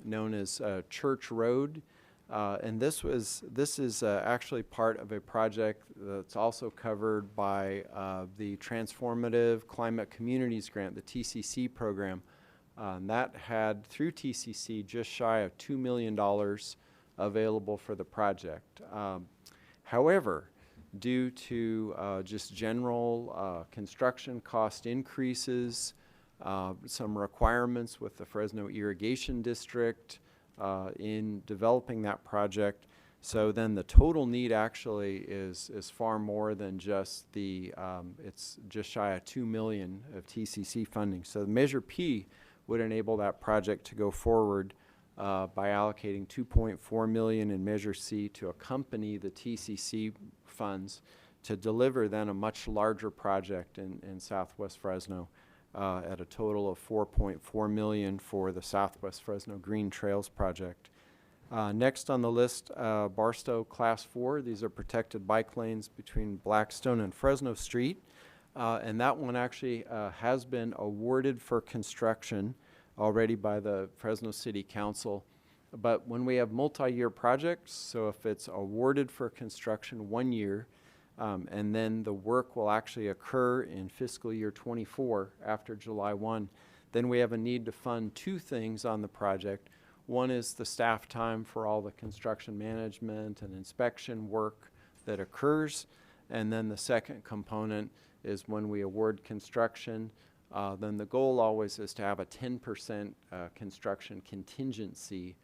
known as Church Road, and this is actually part of a project that's also covered by the Transformative Climate Communities Grant, the TCC program. And that had, through TCC, just shy of $2 million available for the project. However, due to just general construction cost increases, some requirements with the Fresno Irrigation District in developing that project, so then the total need actually is far more than just the, it's just shy of $2 million of TCC funding. So the Measure P would enable that project to go forward by allocating $2.4 million in Measure C to accompany the TCC funds to deliver then a much larger project in Southwest Fresno at a total of $4.4 million for the Southwest Fresno Green Trails project. Next on the list, Barstow Class 4. These are protected bike lanes between Blackstone and Fresno Street. And that one actually has been awarded for construction already by the Fresno City Council. But when we have multi-year projects, so if it's awarded for construction 1 year, and then the work will actually occur in fiscal year 24 after July 1, then we have a need to fund 2 things on the project. One is the staff time for all the construction management and inspection work that occurs. And then the second component is when we award construction, then the goal always is to have a 10% construction contingency.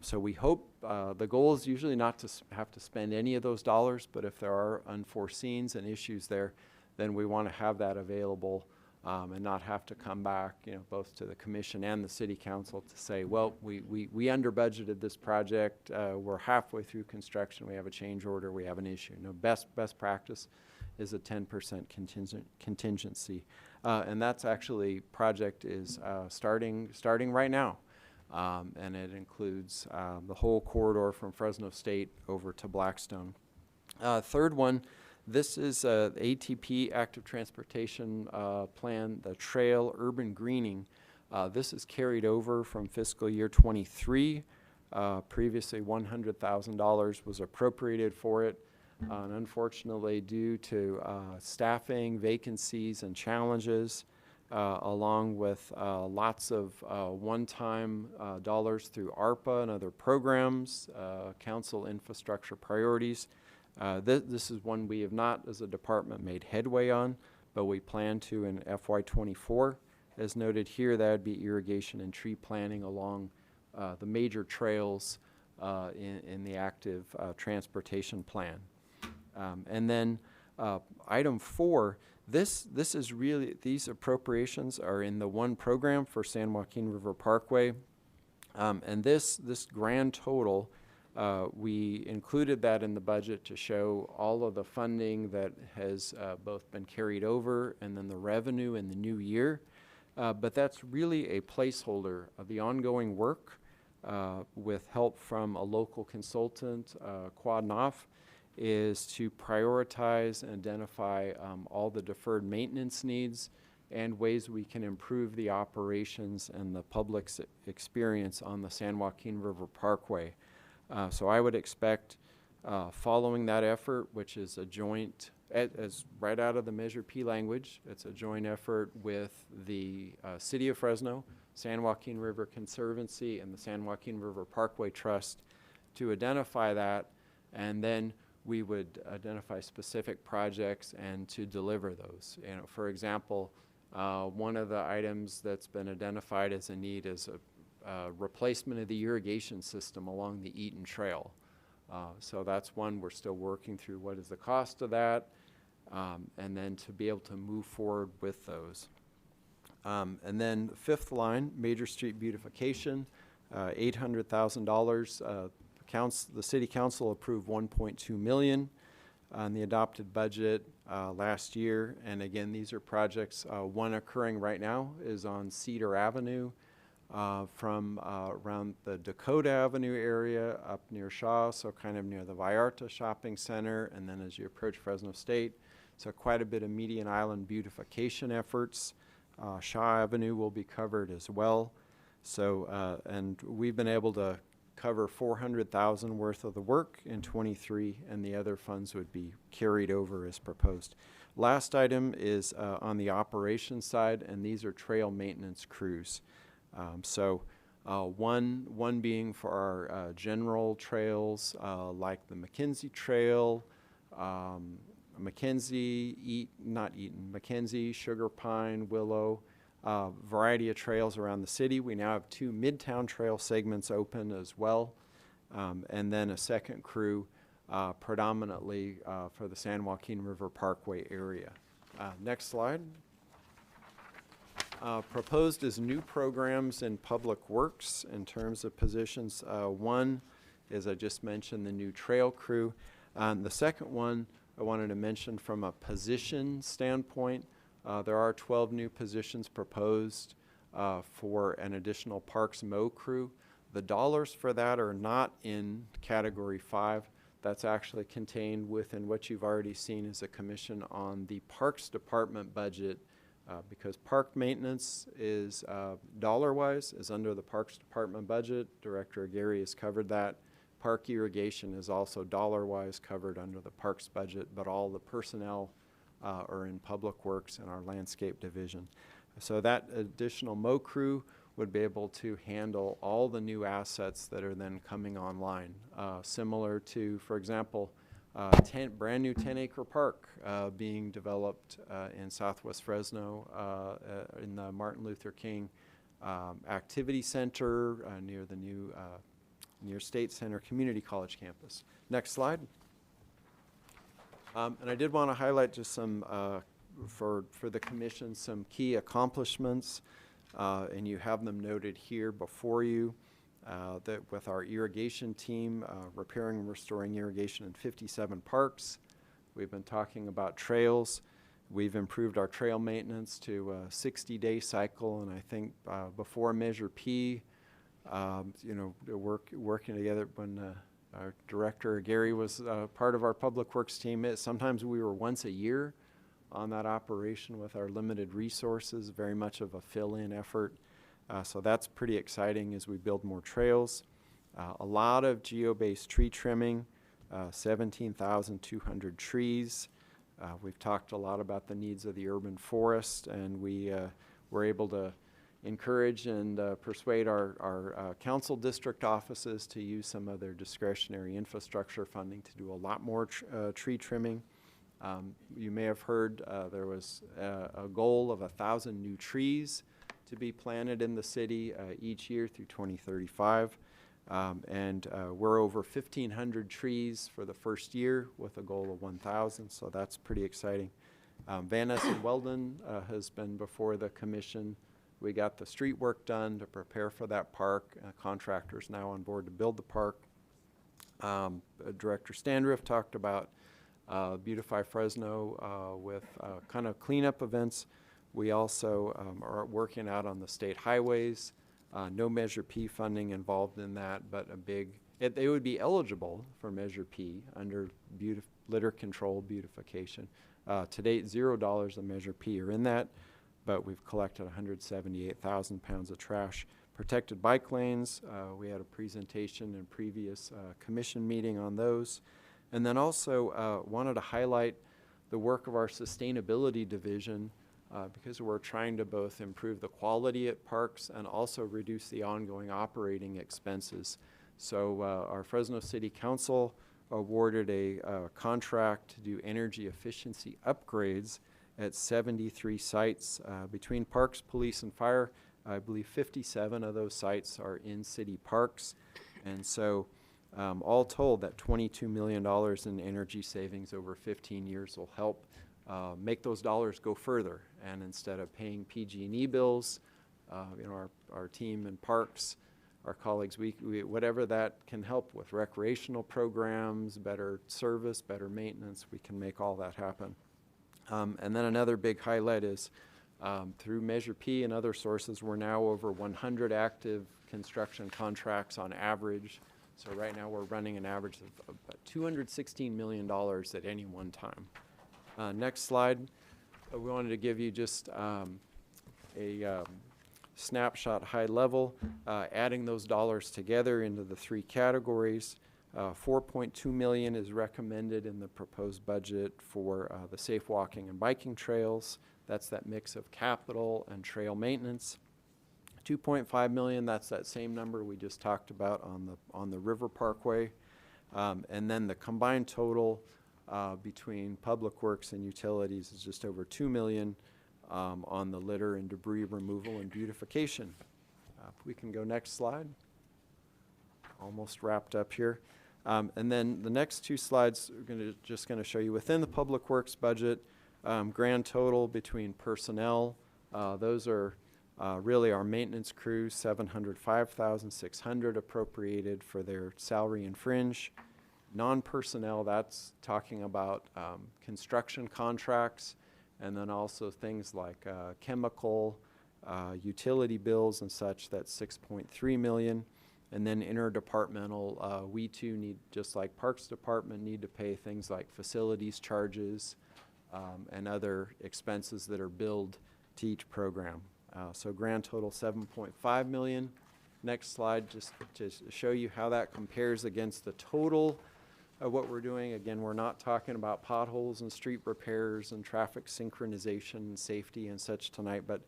So we hope, the goal is usually not to have to spend any of those dollars, but if there are unforeseens and issues there, then we want to have that available and not have to come back, both to the commission and the city council to say, well, we under budgeted this project, we're halfway through construction, we have a change order, we have an issue. No, best practice is a 10% contingency. And that's actually, project is starting right now. And it includes the whole corridor from Fresno State over to Blackstone. Third one, this is ATP, Active Transportation Plan, the Trail Urban Greening. This is carried over from fiscal year 23. Previously, $100,000 was appropriated for it. And unfortunately, due to staffing, vacancies, and challenges, along with lots of one-time dollars through ARPA and other programs, council infrastructure priorities. This is one we have not, as a department, made headway on, but we plan to in FY24. As noted here, that would be irrigation and tree planting along the major trails in the active transportation plan. And then item 4, this is really, these appropriations are in the one program for San Joaquin River Parkway. And this grand total We included that in the budget to show all of the funding that has both been carried over and then the revenue in the new year. But that's really a placeholder of the ongoing work with help from a local consultant, Quad Knopf, is to prioritize and identify all the deferred maintenance needs and ways we can improve the operations and the public's experience on the San Joaquin River Parkway. So I would expect, following that effort, which is a joint, as right out of the Measure P language, it's a joint effort with the City of Fresno, San Joaquin River Conservancy, and the San Joaquin River Parkway Trust to identify that, and then we would identify specific projects and to deliver those. You know, for example, one of the items that's been identified as a need is a replacement of the irrigation system along the Eaton Trail. So that's one we're still working through. What is the cost of that? And then to be able to move forward with those. And then the fifth line, major street beautification, $800,000. The City Council approved $1.2 million on the adopted budget last year. And again, these are projects, one occurring right now is on Cedar Avenue from around the Dakota Avenue area up near Shaw, so kind of near the Vallarta Shopping Center, and then as you approach Fresno State. So quite a bit of median island beautification efforts. Shaw Avenue will be covered as well. So, and we've been able to cover $400,000 worth of the work in 23, and the other funds would be carried over as proposed. Last item is on the operations side, and these are trail maintenance crews. One being for our general trails like the McKenzie Trail, McKenzie, Sugar Pine, Willow, variety of trails around the city. We now have 2 Midtown Trail segments open as well, and then a second crew predominantly for the San Joaquin River Parkway area. Next slide. Proposed is new programs in Public Works in terms of positions. One, as I just mentioned, the new trail crew. The second one I wanted to mention from a position standpoint. There are 12 new positions proposed for an additional Parks Mow crew. The dollars for that are not in Category 5. That's actually contained within what you've already seen as a commission on the Parks Department budget, because park maintenance is dollar-wise is under the Parks Department budget. Director Gary has covered that. Park irrigation is also dollar-wise covered under the Parks budget, but all the personnel are in Public Works and our landscape division. So that additional mow crew would be able to handle all the new assets that are then coming online, similar to, for example, brand new 10-acre park being developed in Southwest Fresno in the Martin Luther King Activity Center near the new near State Center Community College campus. Next slide. And I did want to highlight just some, for the commission, some key accomplishments, and you have them noted here before you, that with our irrigation team, repairing and restoring irrigation in 57 parks. We've been talking about trails. We've improved our trail maintenance to a 60-day cycle, and I think before Measure P, working together when our director, Gary, was part of our Public Works team. Sometimes we were once a year on that operation with our limited resources, very much of a fill-in effort. So that's pretty exciting as we build more trails. A lot of geo-based tree trimming, 17,200 trees. We've talked a lot about the needs of the urban forest, and we were able to encourage and persuade our council district offices to use some of their discretionary infrastructure funding to do a lot more tree trimming. You may have heard there was a goal of 1,000 new trees to be planted in the city each year through 2035. And we're over 1,500 trees for the first year with a goal of 1,000, so that's pretty exciting. Van Ness and Weldon has been before the commission. We got the street work done to prepare for that park. Contractors now on board to build the park. Director Standriff talked about Beautify Fresno with kind of cleanup events. We also are working out on the state highways. No Measure P funding involved in that, but they would be eligible for Measure P under litter control beautification. To date, $0 of Measure P are in that, but we've collected 178,000 pounds of trash. Protected bike lanes, we had a presentation in previous commission meeting on those. And then also wanted to highlight the work of our sustainability division because we're trying to both improve the quality at parks and also reduce the ongoing operating expenses. So our Fresno City Council awarded a contract to do energy efficiency upgrades at 73 sites between parks, police, and fire. I believe 57 of those sites are in city parks. And so all told, that $22 million in energy savings over 15 years will help make those dollars go further. And instead of paying PG&E bills, our team in parks, our colleagues, we whatever that can help with, recreational programs, better service, better maintenance, we can make all that happen. And then another big highlight is through Measure P and other sources, we're now over 100 active construction contracts on average. So right now we're running an average of about $216 million at any one time. Next slide. We wanted to give you just a snapshot high level, adding those dollars together into the three categories. $4.2 million is recommended in the proposed budget for the safe walking and biking trails. That's that mix of capital and trail maintenance. $2.5 million, that's that same number we just talked about on the River Parkway. And then the combined total between Public Works and Utilities is just over $2 million on the litter and debris removal and beautification. If we can go next slide. Almost wrapped up here. And then the next two slides are just going to show you within the Public Works budget, grand total between personnel. Those are really our maintenance crew, $705,600 appropriated for their salary and fringe. Non-personnel, that's talking about construction contracts, and then also things like chemical, utility bills and such, that's $6.3 million. And then interdepartmental, we too need, just like Parks Department, need to pay things like facilities charges and other expenses that are billed to each program. So grand total $7.5 million. Next slide, just to show you how that compares against the total of what we're doing. Again, we're not talking about potholes and street repairs and traffic synchronization and safety and such tonight, but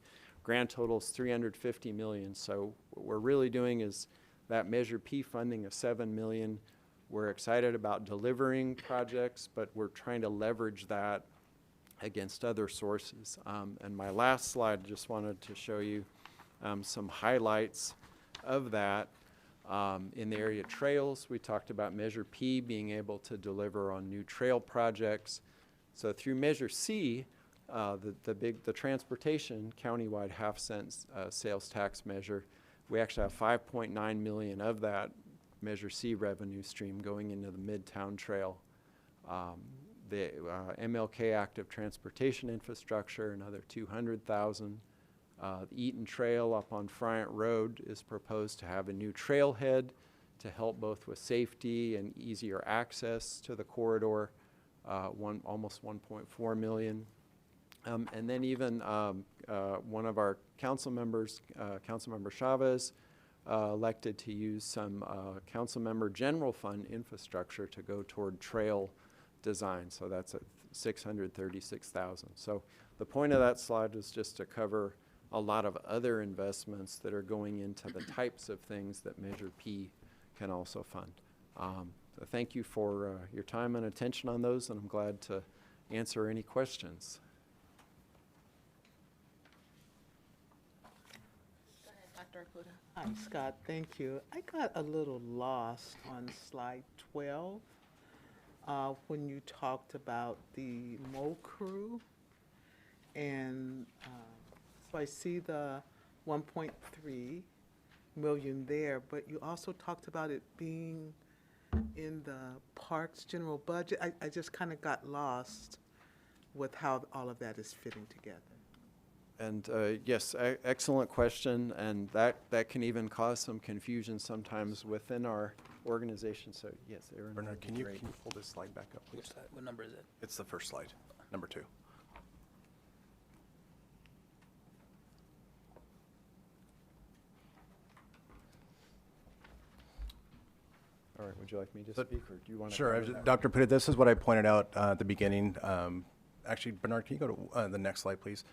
grand total is $350 million. So what we're really doing is that Measure P funding of $7 million. We're excited about delivering projects, but we're trying to leverage that against other sources. And my last slide, just wanted to show you some highlights of that. In the area of trails, we talked about Measure P being able to deliver on new trail projects. So through Measure C, the transportation countywide half-cent sales tax measure, we actually have $5.9 million of that Measure C revenue stream going into the Midtown Trail. The MLK active transportation infrastructure, another $200,000. The Eaton Trail up on Friant Road is proposed to have a new trailhead to help both with safety and easier access to the corridor, almost $1.4 million. And then even one of our council members, Councilmember Chavez, elected to use some council member general fund infrastructure to go toward trail design. So that's at $636,000. So the point of that slide is just to cover a lot of other investments that are going into the types of things that Measure P can also fund. So thank you for your time and attention on those, and I'm glad to answer any questions. Dr. Akuda. Hi, Scott, thank you. I got a little lost on slide 12 when you talked about the Mo crew. And so I see the 1.3 million there, but you also talked about it being in the parks general budget? I just kind of got lost with how all of that is fitting together. And yes, excellent question, and that can even cause some confusion sometimes within our organization. So yes, Aaron. Bernard, that'd be can you great. pull this slide back up, please? Which side, what number is it? It's the first slide, number 2. All right, would you like me to speak, or do you want to? Sure, Dr. Puda, this is what I pointed out at the beginning. Actually, Bernard, can you go to the next slide, please?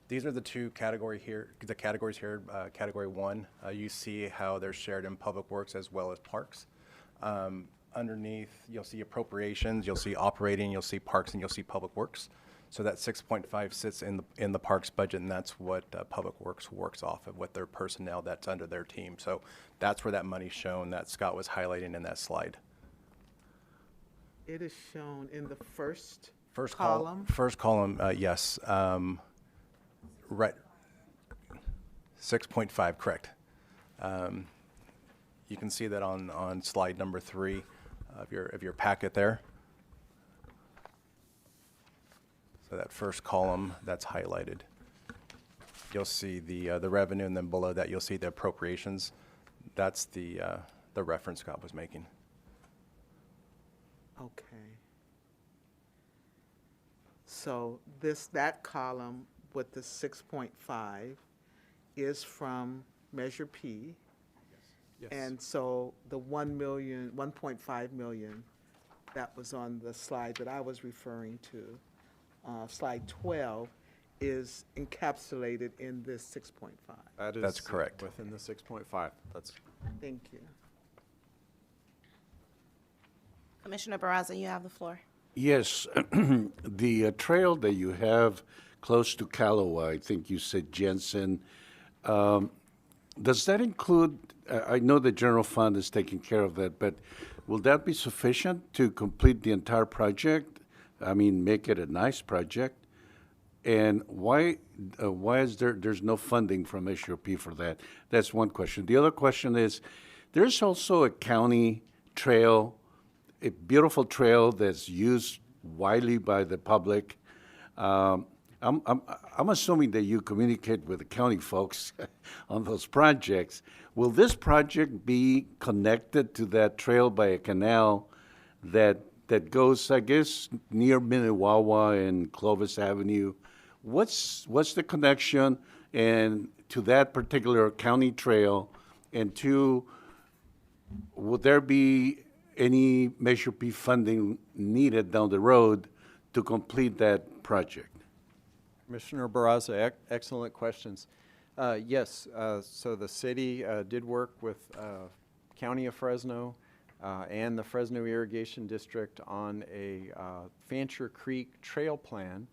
These are the two categories here. Category 1, you see how they're shared in Public Works as well as Parks. Underneath, you'll see appropriations, you'll see operating, you'll see Parks, and you'll see Public Works. So that 6.5 sits in the Parks budget, and that's what Public Works works off of with their personnel that's under their team. So that's where that money's shown that Scott was highlighting in that slide. It is shown in the first First column. First column, yes. Right. 6.5, correct. You can see that on slide number 3 of your packet there. So that first column, that's highlighted. You'll see the revenue, and then below that you'll see the appropriations. That's the reference Scott was making. Okay. So that column with the 6.5 is from Measure P. Yes. And so the 1.5 million that was on the slide that I was referring to, slide 12, is encapsulated in this 6.5. That's correct. Within the 6.5. That's Thank you. Commissioner Barraza, you have the floor. Yes, the trail that you have close to Callaway, I think you said Jensen, does that include, I know the general fund is taking care of that, but will that be sufficient to complete the entire project? I mean, make it a nice project? And why is there's no funding from SRP for that? That's one question. The other question is, there's also a county trail, a beautiful trail that's used widely by the public. I'm assuming that you communicate with the county folks on those projects. Will this project be connected to that trail by a canal that goes, I guess, near Minnewawa and Clovis Avenue? What's the connection and to that particular county trail? And two, will there be any Measure P funding needed down the road to complete that project? Commissioner Barraza, excellent questions. Yes, so the city did work with County of Fresno and the Fresno Irrigation District on a Fancher Creek trail plan,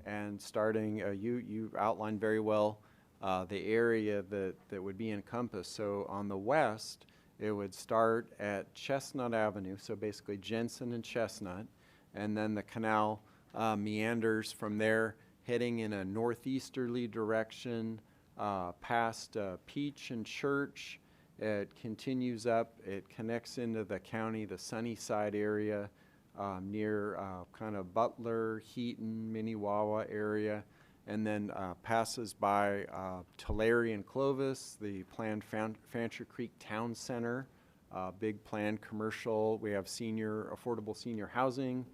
and starting, you outlined very well the area that would be encompassed. So on the west, it would start at Chestnut Avenue, so basically Jensen and Chestnut, and then the canal meanders from there, heading in a northeasterly direction past Peach and Church. It continues up, it connects into the county, the Sunnyside area, near kind of Butler, Heaton, Minnewawa area, and then passes by Tulare and Clovis, the planned Fancher Creek Town Center, big planned commercial. We have affordable senior housing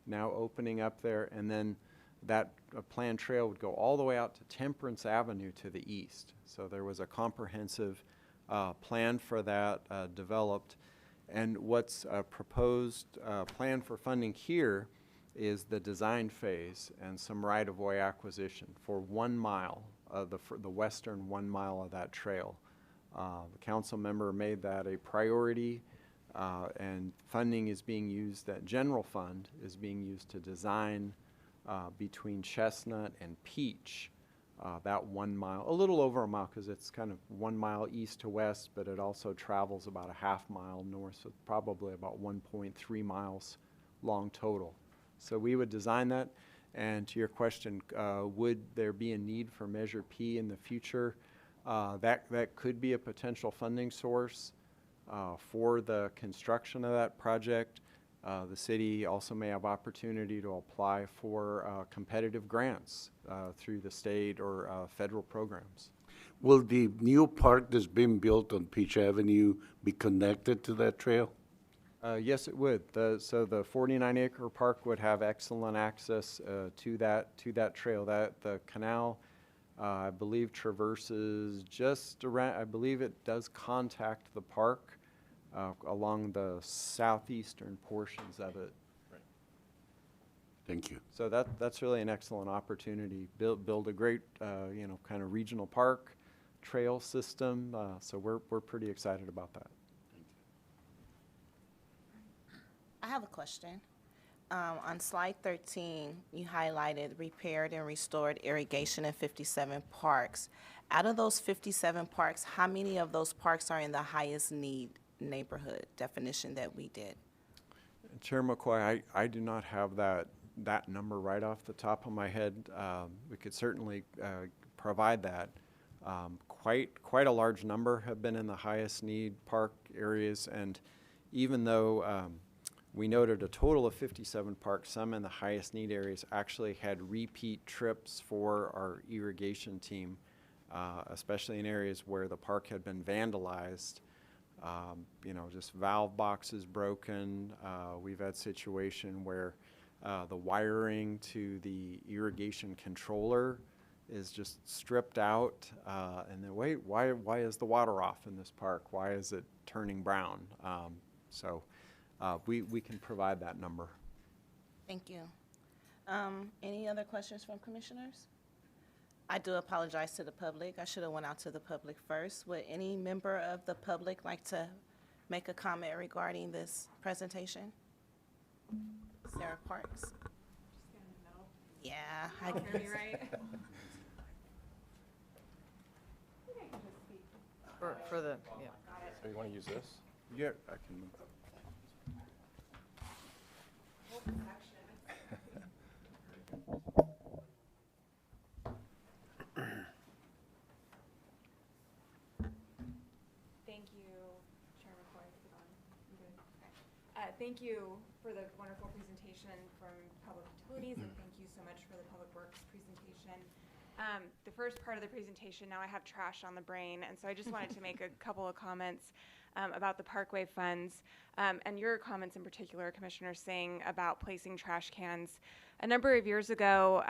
now opening up there, and then that planned trail would go all the way out to Temperance Avenue to the east. So there was a comprehensive plan for that developed. And what's proposed plan for funding here is the design phase and some right-of-way acquisition for 1 mile of the western 1 mile of that trail. The council member made that a priority, and funding is being used, that general fund is being used to design between Chestnut and Peach, that 1 mile, a little over a mile, because it's kind of 1 mile east to west, but it also travels about a half mile north, so probably about 1.3 miles long total. So we would design that. And to your question, would there be a need for Measure P in the future? That could be a potential funding source. for the construction of that project. The city also may have opportunity to apply for competitive grants through the state or federal programs. Will the new park that's being built on Peach Avenue be connected to that trail? Yes, it would. So the 49-acre park would have excellent access to that trail. The canal, I believe, traverses just around. I believe it does contact the park along the southeastern portions of it. Thank you. So that's really an excellent opportunity. Build a great kind of regional park trail system. So we're pretty excited about that. I have a question. On slide 13, you highlighted repaired and restored irrigation in 57 parks. Out of those 57 parks, how many of those parks are in the highest need neighborhood definition that we did? Chair McCoy, I do not have that number right off the top of my head. We could certainly provide that. Quite a large number have been in the highest need park areas, and even though we noted a total of 57 parks, some in the highest need areas actually had repeat trips for our irrigation team, especially in areas where the park had been vandalized. Just valve boxes broken. We've had situation where the wiring to the irrigation controller is just stripped out, and then wait, why is the water off in this park? Why is it turning brown? So we can provide that number. Thank you. Any other questions from commissioners? I do apologize to the public. I should have went out to the public first. Would any member of the public like to make a comment regarding this presentation? Sarah Parks. Yeah. For the, yeah. So you want to use this? Yeah, I can move. Thank you, Chair McCoy. Is it on? I'm good. Okay. Thank you for the wonderful presentation from Public Utilities, and thank you so much for the Public Works presentation. The first part of the presentation, now I have trash on the brain, and so I just wanted to make a couple of comments about the Parkway funds, and your comments in particular, Commissioner, saying about placing trash cans. A number of years ago,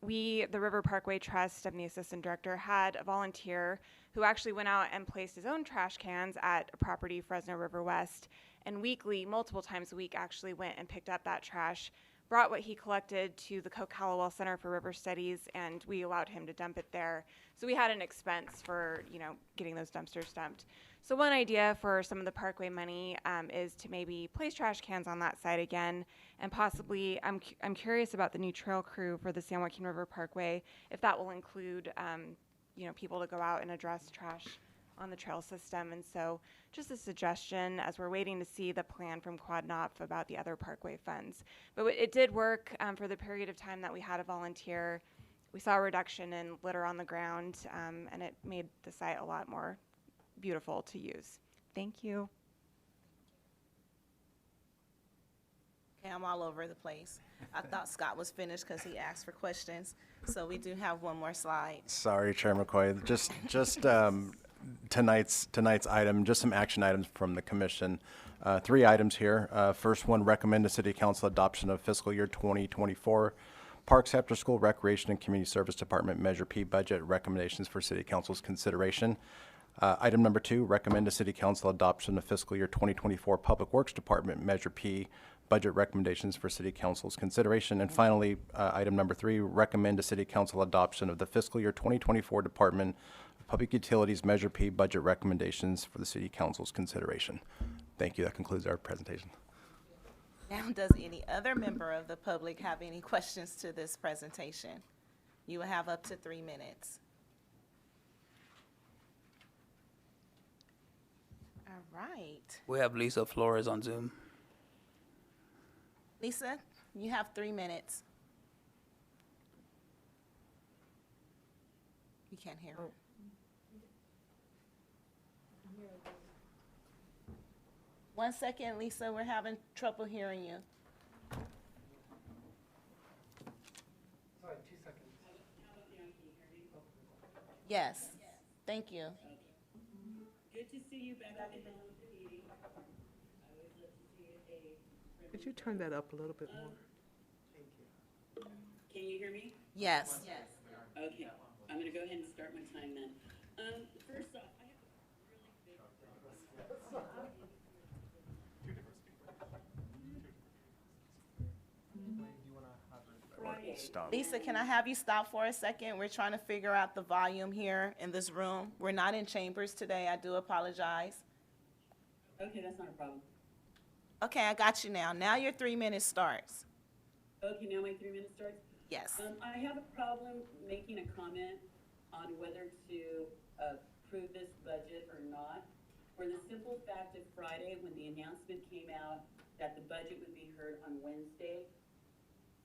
the River Parkway Trust, I'm the assistant director, had a volunteer who actually went out and placed his own trash cans at a property, Fresno River West, and weekly, multiple times a week, actually went and picked up that trash, brought what he collected to the Coke-Hallowell Center for River Studies, and we allowed him to dump it there. So we had an expense for, getting those dumpsters dumped. So one idea for some of the Parkway money is to maybe place trash cans on that side again, and possibly, I'm curious about the new trail crew for the San Joaquin River Parkway, if that will include, people to go out and address trash on the trail system. And so just a suggestion as we're waiting to see the plan from QuadNOF about the other Parkway funds. But it did work for the period of time that we had a volunteer. We saw a reduction in litter on the ground, and it made the site a lot more beautiful to use. Thank you. Okay, I'm all over the place. I thought Scott was finished because he asked for questions. So we do have one more slide. Sorry, Chair McCoy. Just tonight's item, just some action items from the commission. 3 items here. First one, recommend to City Council adoption of fiscal year 2024 Parks After School Recreation and Community Service Department Measure P budget recommendations for City Council's consideration. Item number 2, recommend to City Council adoption of fiscal year 2024 Public Works Department Measure P budget recommendations for City Council's consideration. And finally, item number 3, recommend to City Council adoption of the fiscal year 2024 Department of Public Utilities Measure P budget recommendations for the City Council's consideration. Thank you. That concludes our presentation. Now, does any other member of the public have any questions to this presentation? You will have up to 3 minutes. All right. We have Lisa Flores on Zoom. Lisa, you have 3 minutes. You can't hear her. 1 second, Lisa, we're having trouble hearing you. Sorry, 2 seconds. Yes, thank you. Good to see you back at the helm of the meeting. I always love to see a. Could you turn that up a little bit more? Can you hear me? Yes. Yes. Okay, I'm gonna go ahead and start my time then. First off, I have a really big. Friday. Stop. Lisa, can I have you stop for a second? We're trying to figure out the volume here in this room. We're not in chambers today. I do apologize. Okay, that's not a problem. Okay, I got you now. Now your 3 minutes starts. Okay, now my 3 minutes starts? Yes. I have a problem making a comment on whether to approve this budget or not. For the simple fact of Friday, when the announcement came out that the budget would be heard on Wednesday,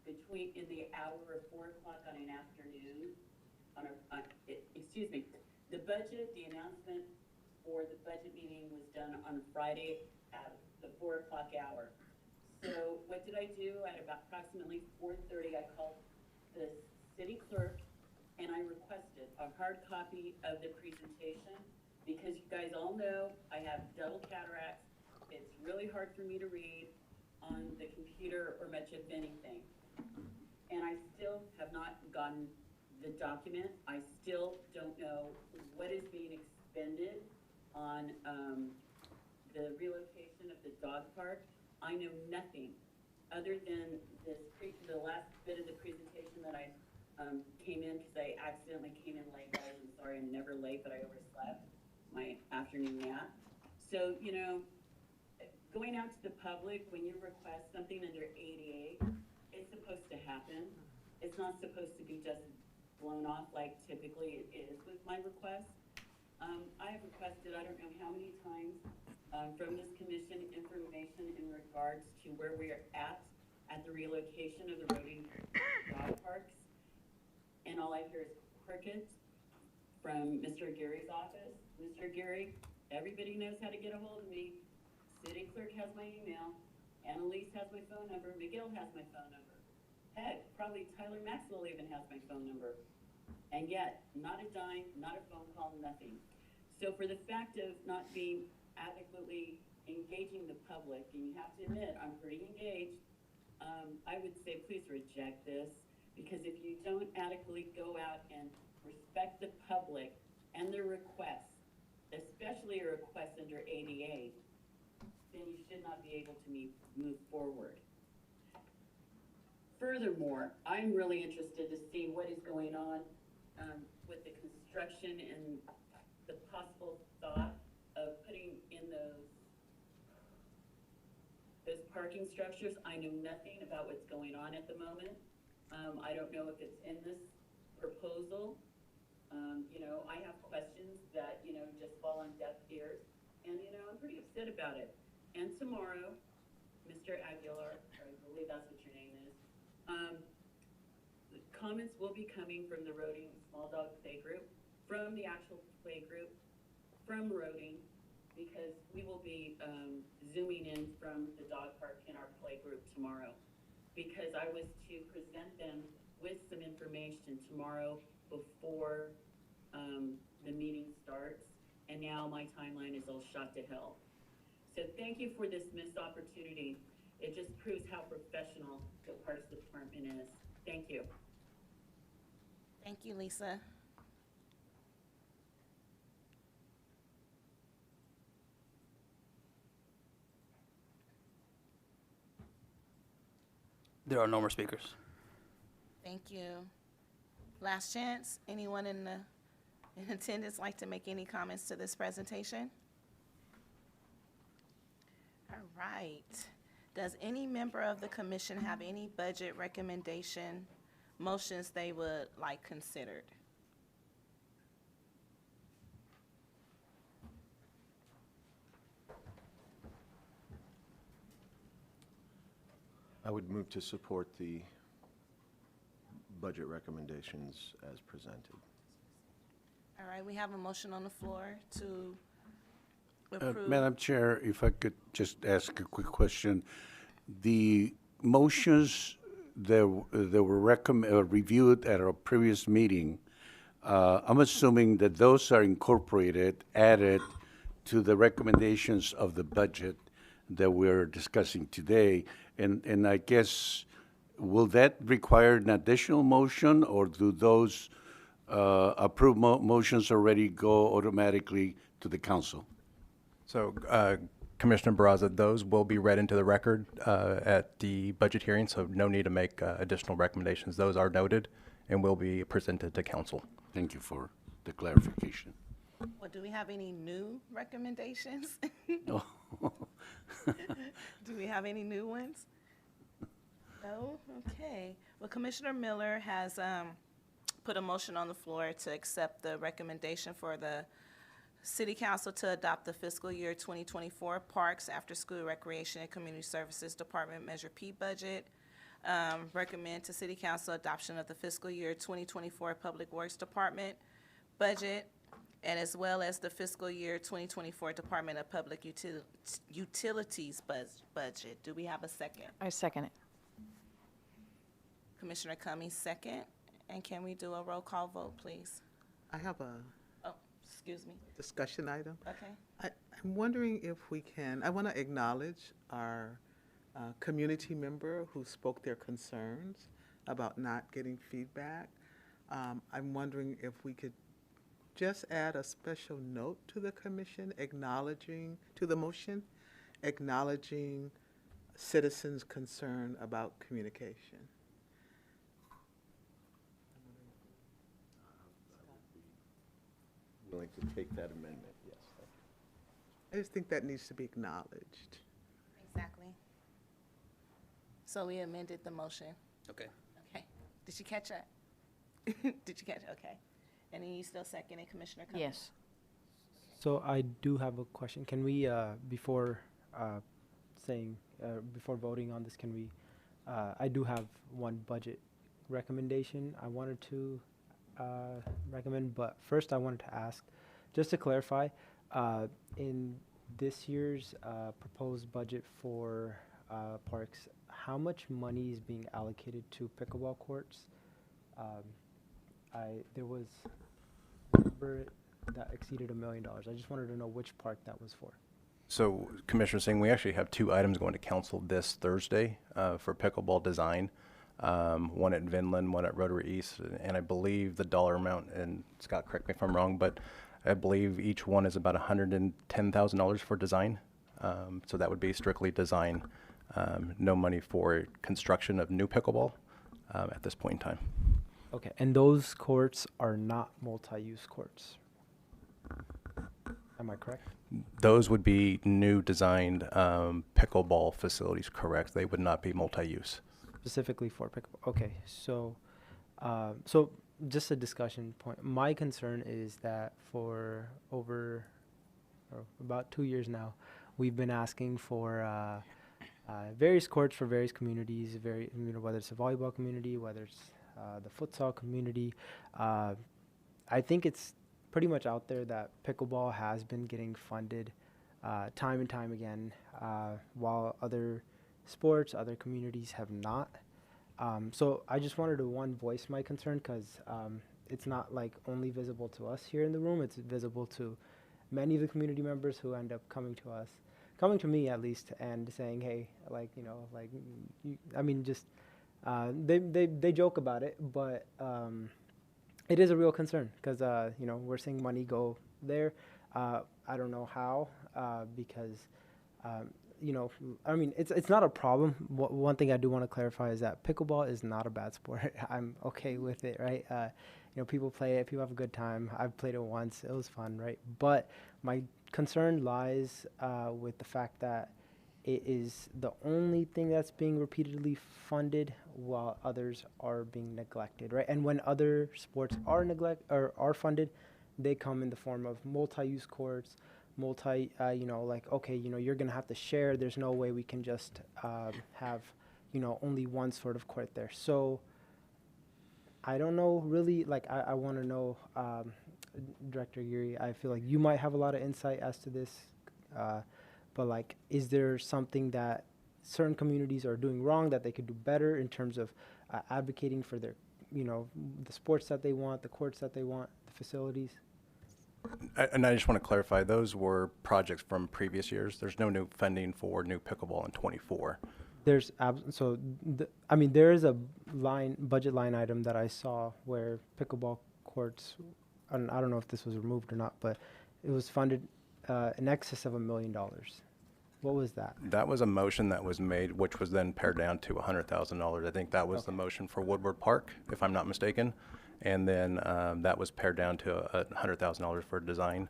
in the hour of 4 o'clock on an afternoon, the budget, the announcement for the budget meeting was done on Friday at the 4 o'clock hour. So what did I do? At about approximately 4:30, I called the city clerk and I requested a hard copy of the presentation because you guys all know I have double cataracts. It's really hard for me to read on the computer or much of anything. And I still have not gotten the document. I still don't know what is being expended on the relocation of the dog park. I know nothing other than the last bit of the presentation that I came in because I accidentally came in late, guys. I'm sorry, I'm never late, but I overslept my afternoon nap. So, you know, going out to the public when you request something under ADA, it's supposed to happen. It's not supposed to be just blown off like typically it is with my requests. I have requested, I don't know how many times, from this commission information in regards to where we are at the relocation of the rodeo dog parks. And all I hear is crickets from Mr. Gary's office. Mr. Gary, everybody knows how to get a hold of me. City clerk has my email. Annalise has my phone number. Miguel has my phone number. Heck, probably Tyler Maxwell even has my phone number. And yet, not a dime, not a phone call, nothing. So for the fact of not being adequately engaging the public, and you have to admit, I'm pretty engaged, I would say please reject this, because if you don't adequately go out and respect the public and their requests, especially a request under ADA, then you should not be able to move forward. Furthermore, I'm really interested to see what is going on with the construction and the possible thought of putting in those parking structures. I know nothing about what's going on at the moment. I don't know if it's in this proposal. You know, I have questions that, you know, just fall on deaf ears. And, you know, I'm pretty upset about it. And tomorrow, Mr. Aguilar, or I believe that's what your name is, the comments will be coming from the Roding Small Dog Play Group, from the actual play group, from Roding, because we will be zooming in from the dog park in our play group tomorrow. Because I was to present them with some information tomorrow before the meeting starts, and now my timeline is all shot to hell. So thank you for this missed opportunity. It just proves how professional the Parks Department is. Thank you. Thank you, Lisa. There are no more speakers. Thank you. Last chance. Anyone in attendance like to make any comments to this presentation? All right. Does any member of the commission have any budget recommendation motions they would like considered? I would move to support the budget recommendations as presented. All right, we have a motion on the floor to approve. Madam Chair, if I could just ask a quick question. The motions that were reviewed at our previous meeting, I'm assuming that those are incorporated, added to the recommendations of the budget that we're discussing today. And I guess, will that require an additional motion, or do those approved motions already go automatically to the council? So, Commissioner Barraza, those will be read into the record at the budget hearing, so no need to make additional recommendations. Those are noted and will be presented to council. Thank you for the clarification. Well, do we have any new recommendations? Oh. Do we have any new ones? No? Okay. Well, Commissioner Miller has put a motion on the floor to accept the recommendation for the City Council to adopt the fiscal year 2024 Parks, After School Recreation and Community Services Department Measure P budget. Recommend to City Council adoption of the fiscal year 2024 Public Works Department budget, and as well as the fiscal year 2024 Department of Public Utilities budget. Do we have a second? I second it. Commissioner Cummings, second. And can we do a roll call vote, please? I have a Oh, excuse me. discussion item. Okay. I'm wondering if we can, I want to acknowledge our community member who spoke their concerns about not getting feedback. I'm wondering if we could just add a special note to the commission acknowledging, to the motion, acknowledging citizens' concern about communication. Willing to take that amendment, yes. Thank you. I just think that needs to be acknowledged. Exactly. So we amended the motion. Okay. Okay. Did you catch that? Did you catch it? Okay. And then you still second it, Commissioner Cummings? Yes. So I do have a question. Can we, before before voting on this, can we, I do have one budget recommendation I wanted to recommend, but first I wanted to ask, just to clarify, in this year's proposed budget for parks, how much money is being allocated to pickleball courts? There was a number that exceeded $1 million. I just wanted to know which park that was for. So, Commissioner Singh, we actually have two items going to council this Thursday for pickleball design. One at Vinland, one at Rotary East, and I believe the dollar amount, and Scott, correct me if I'm wrong, but I believe each one is about $110,000 for design. So that would be strictly design, no money for construction of new pickleball at this point in time. Okay, and those courts are not multi-use courts. Am I correct? Those would be new designed pickleball facilities, correct? They would not be multi-use. Specifically for pickleball. Okay, so so just a discussion point. My concern is that for about 2 years now, we've been asking for various courts for various communities, whether it's a volleyball community, whether it's the futsal community. I think it's pretty much out there that pickleball has been getting funded time and time again, while other sports, other communities have not. So I just wanted to voice my concern, because it's not like only visible to us here in the room. It's visible to many of the community members who end up coming to me at least, and saying, hey, they joke about it, but it is a real concern, because we're seeing money go there. I don't know how, because it's not a problem. One thing I do want to clarify is that pickleball is not a bad sport. I'm okay with it, right? People play it, people have a good time. I've played it once, it was fun, right? But my concern lies with the fact that it is the only thing that's being repeatedly funded, while others are being neglected, right? And when other sports are funded, they come in the form of multi-use courts, you're gonna have to share. There's no way we can just have, only one sort of court there. So I don't know really, I want to know, Director Geary, I feel like you might have a lot of insight as to this But like, is there something that certain communities are doing wrong that they could do better in terms of advocating for their, the sports that they want, the courts that they want, the facilities? And I just want to clarify, those were projects from previous years. There's no new funding for new pickleball in '24. There's there is a budget line item that I saw where pickleball courts, and I don't know if this was removed or not, but it was funded in excess of $1 million. What was that? That was a motion that was made, which was then pared down to $100,000. I think that was the motion for Woodward Park, if I'm not mistaken. And then that was pared down to $100,000 for design.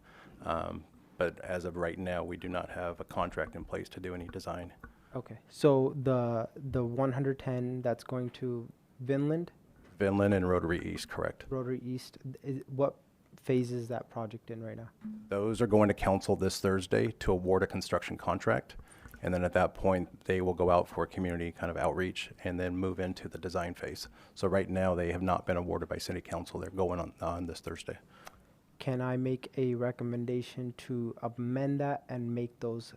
But as of right now, we do not have a contract in place to do any design. Okay, so the 110 that's going to Vinland, Vinland and Rotary East, correct. Rotary East, what phase is that project in right now? Those are going to council this Thursday to award a construction contract. And then at that point, they will go out for community kind of outreach and then move into the design phase. So right now, they have not been awarded by city council. They're going on this Thursday. Can I make a recommendation to amend that and make those,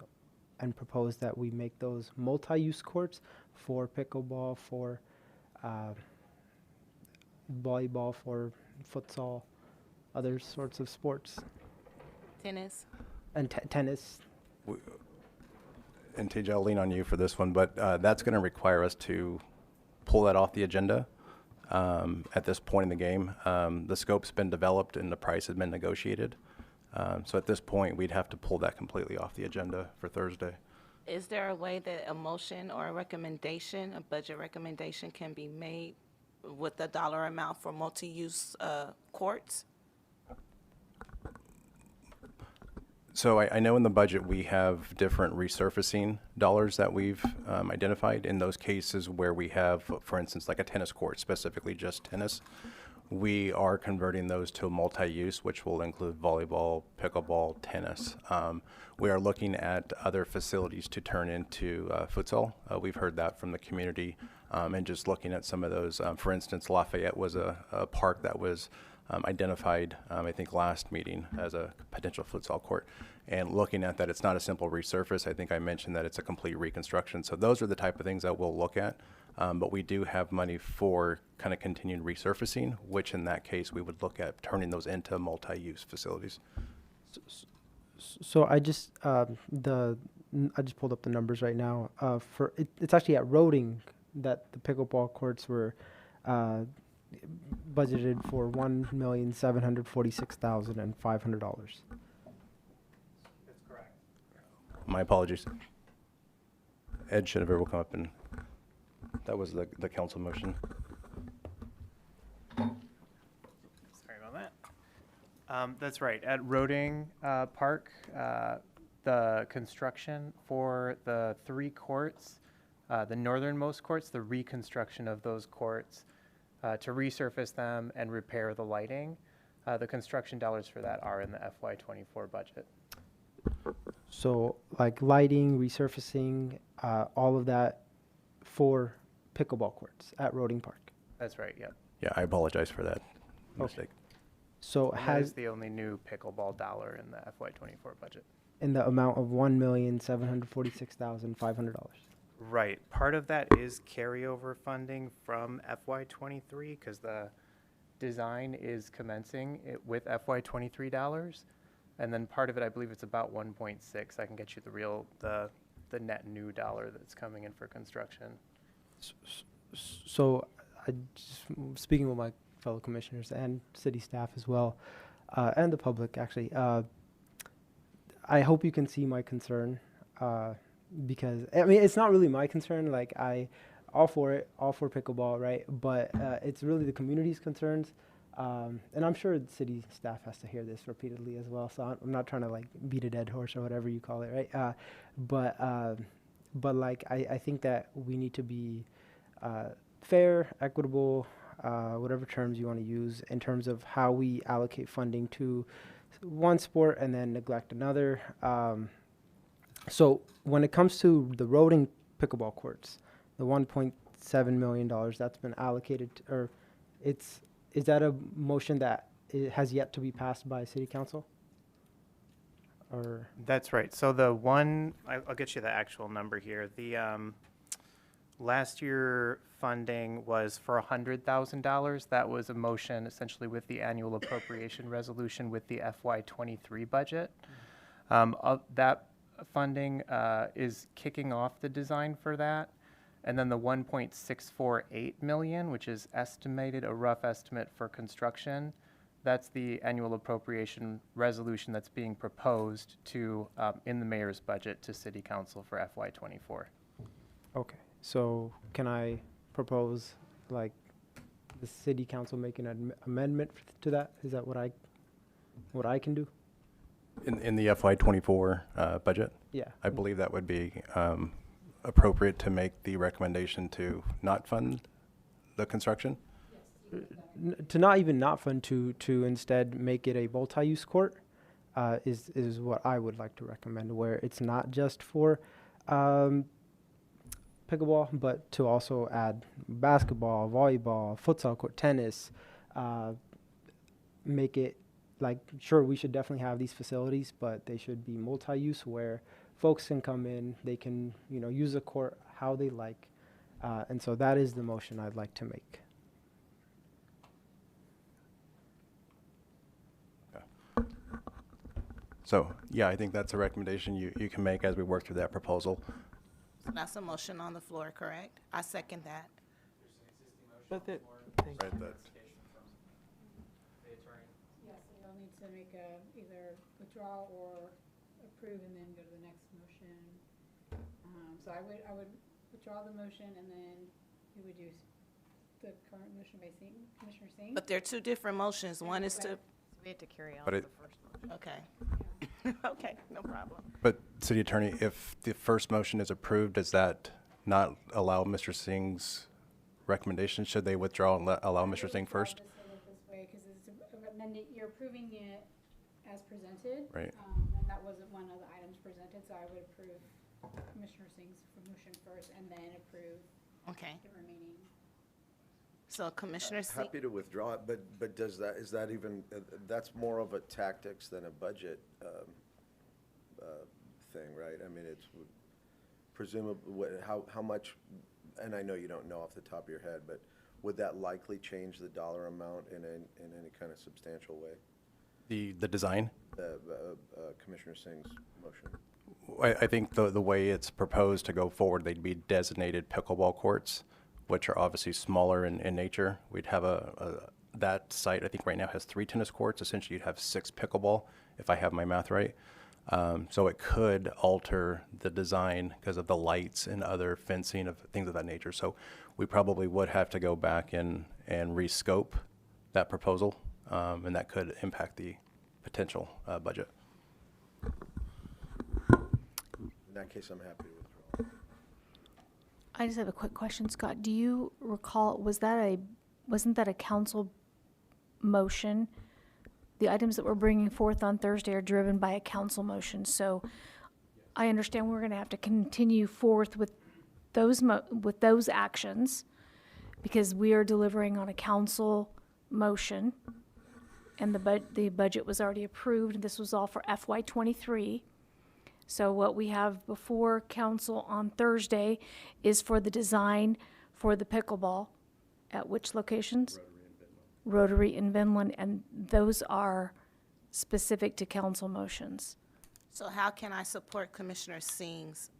and propose that we make those multi-use courts for pickleball, for volleyball, for futsal, other sorts of sports, Tennis. and tennis? And TJ, I'll lean on you for this one, but that's going to require us to pull that off the agenda at this point in the game. The scope's been developed and the price has been negotiated. So at this point, we'd have to pull that completely off the agenda for Thursday. Is there a way that a motion or a recommendation, a budget recommendation, can be made with the dollar amount for multi-use courts? So I know in the budget, we have different resurfacing dollars that we've identified. In those cases where we have, for instance, like a tennis court, specifically just tennis, we are converting those to multi-use, which will include volleyball, pickleball, tennis. We are looking at other facilities to turn into futsal. We've heard that from the community, and just looking at some of those. For instance, Lafayette was a park that was identified, I think, last meeting as a potential futsal court. And looking at that, it's not a simple resurface. I think I mentioned that it's a complete reconstruction. So those are the type of things that we'll look at. But we do have money for kind of continued resurfacing, which in that case, we would look at turning those into multi-use facilities. So I just I just pulled up the numbers right now. It's actually at Roding that the pickleball courts were budgeted for $1,746,500. That's correct. My apologies. Ed should have ever come up and, that was the council motion. Sorry about that. That's right. At Roding Park, the construction for the 3 courts, the northernmost courts, the reconstruction of those courts to resurface them and repair the lighting, the construction dollars for that are in the FY24 budget. So like lighting, resurfacing, all of that for pickleball courts at Roding Park. That's right, yep. Yeah, I apologize for that mistake. So And that is the only new pickleball dollar in the FY24 budget. in the amount of $1,746,500. Right. Part of that is carryover funding from FY23 because the design is commencing with FY23 dollars. And then part of it, I believe it's about 1.6. I can get you the net new dollar that's coming in for construction. So speaking with my fellow commissioners and city staff as well, and the public actually, I hope you can see my concern, because I mean it's not really my concern. Like all for pickleball, right? But it's really the community's concerns, and I'm sure the city staff has to hear this repeatedly as well. So I'm not trying to like beat a dead horse or whatever you call it, right? But like I think that we need to be fair, equitable, whatever terms you want to use in terms of how we allocate funding to one sport and then neglect another. So when it comes to the Roding pickleball courts, the $1.7 million that's been allocated, is that a motion that has yet to be passed by City Council? or? That's right. So the one, I'll get you the actual number here. The last year funding was for $100,000. That was a motion essentially with the annual appropriation resolution with the FY23 budget. That funding is kicking off the design for that. And then the 1.648 million, which is estimated, a rough estimate for construction, that's the annual appropriation resolution that's being proposed to, in the mayor's budget to city council for FY24. Okay, so can I propose, like, the city council make an amendment to that? Is that what I can do? In the FY24 budget? Yeah. I believe that would be appropriate to make the recommendation to not fund the construction? To not even not fund, to instead make it a multi-use court is what I would like to recommend, where it's not just for pickleball, but to also add basketball, volleyball, futsal court, tennis, make it like, sure, we should definitely have these facilities, but they should be multi-use where folks can come in, they can, use the court how they like. And so that is the motion I'd like to make. So, yeah, I think that's a recommendation you can make as we work through that proposal. So that's a motion on the floor, correct? I second that. But that, thank Right, you. that- Yes, so you'll need to make either withdraw or approve and then go to the next motion. So I would withdraw the motion and then we would do the current motion by Commissioner Singh. But there are two different motions. One is to, So we have to carry on But the it- first motion. okay. Okay, no problem. But, City Attorney, if the first motion is approved, does that not allow Mr. Singh's recommendation? Should they withdraw and allow Mr. Singh first? Just say it this way, because you're approving it as presented. Right. And that wasn't one of the items presented, so I would approve Commissioner Singh's motion first and then approve Okay. the remaining. So Commissioner Singh, Happy to withdraw it, but is that even, that's more of a tactics than a budget thing, right? I mean, it's presumably, how much, and I know you don't know off the top of your head, but would that likely change the dollar amount in any kind of substantial way? The design? Commissioner Singh's motion. I think the way it's proposed to go forward, they'd be designated pickleball courts, which are obviously smaller in nature. We'd have that site, I think right now has 3 tennis courts. Essentially, you'd have 6 pickleball, if I have my math right. So it could alter the design because of the lights and other fencing of things of that nature. So we probably would have to go back and rescope that proposal, and that could impact the potential budget. In that case, I'm happy to withdraw. I just have a quick question, Scott. Do you recall, wasn't that a council motion? The items that we're bringing forth on Thursday are driven by a council motion, so I understand we're gonna have to continue forth with those actions because we are delivering on a council motion and the budget was already approved. This was all for FY23. So what we have before council on Thursday is for the design for the pickleball. At which locations? Rotary and Vinland, and those are specific to council motions. so how can I support Commissioner Singh's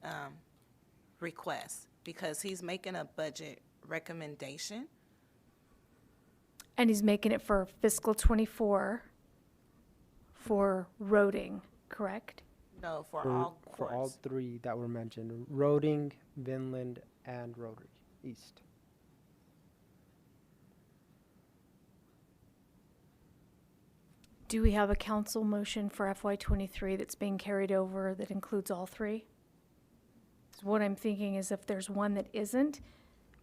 request? Because he's making a budget recommendation. And he's making it for fiscal '24 for roading, correct? No, for all For all courts. 3 that were mentioned, Roding, Vinland, and Rotary East. Do we have a council motion for FY23 that's being carried over that includes all 3? So what I'm thinking is if there's one that isn't,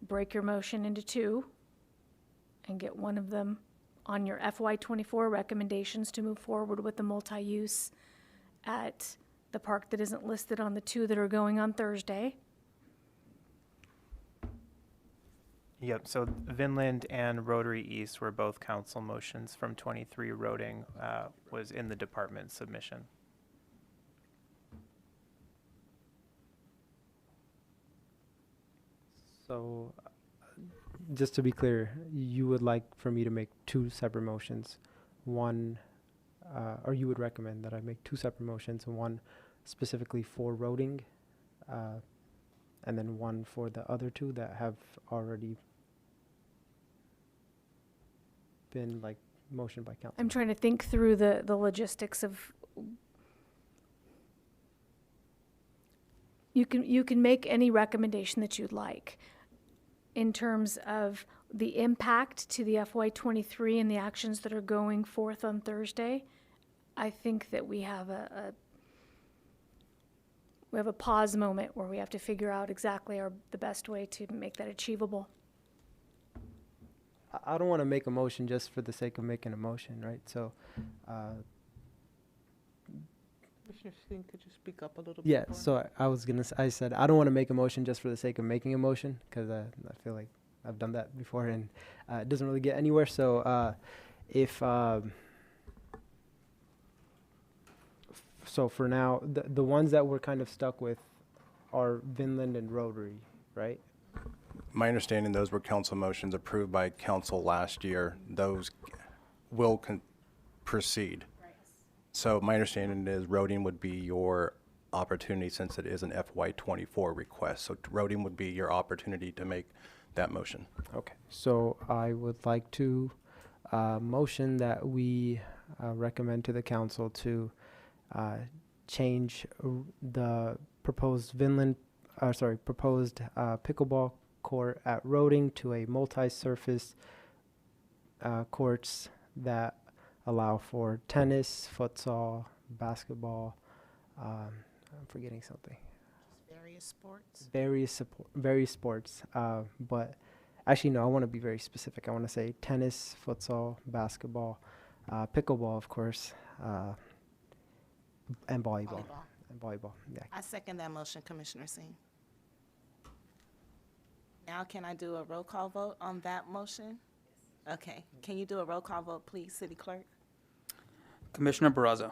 break your motion into 2 and get one of them on your FY24 recommendations to move forward with the multi-use at the park that isn't listed on the 2 that are going on Thursday. Yep, so Vinland and Rotary East were both council motions from 23. Roading was in the department submission. So, just to be clear, you would like for me to make two separate motions. One, or you would recommend that I make two separate motions, one specifically for roading, and then one for the other two that have already been like motioned by council. I'm trying to think through the logistics of. You can make any recommendation that you'd like in terms of the impact to the FY23 and the actions that are going forth on Thursday. I think that we have a pause moment where we have to figure out exactly the best way to make that achievable. I don't want to make a motion just for the sake of making a motion, right? So, Commissioner Singh, could you speak up a little bit? yeah, more? so I said, I don't want to make a motion just for the sake of making a motion, because I feel like I've done that before and it doesn't really get anywhere. So, so for now, the ones that we're kind of stuck with are Vinland and Rotary, right? My understanding, those were council motions approved by council last year. Those will proceed. So my understanding is roading would be your opportunity, since it is an FY24 request. So roading would be your opportunity to make that motion. Okay, so I would like to motion that we recommend to the council to change the proposed pickleball court at Roding to a multi-surface courts that allow for tennis, futsal, basketball. I'm forgetting something. Various sports. Various sports. But actually, no, I want to be very specific. I want to say tennis, futsal, basketball, pickleball, of course, and volleyball. And volleyball. Yeah. I second that motion, Commissioner Singh. Now can I do a roll call vote on that motion? Okay. Can you do a roll call vote, please, City Clerk? Commissioner Barraza.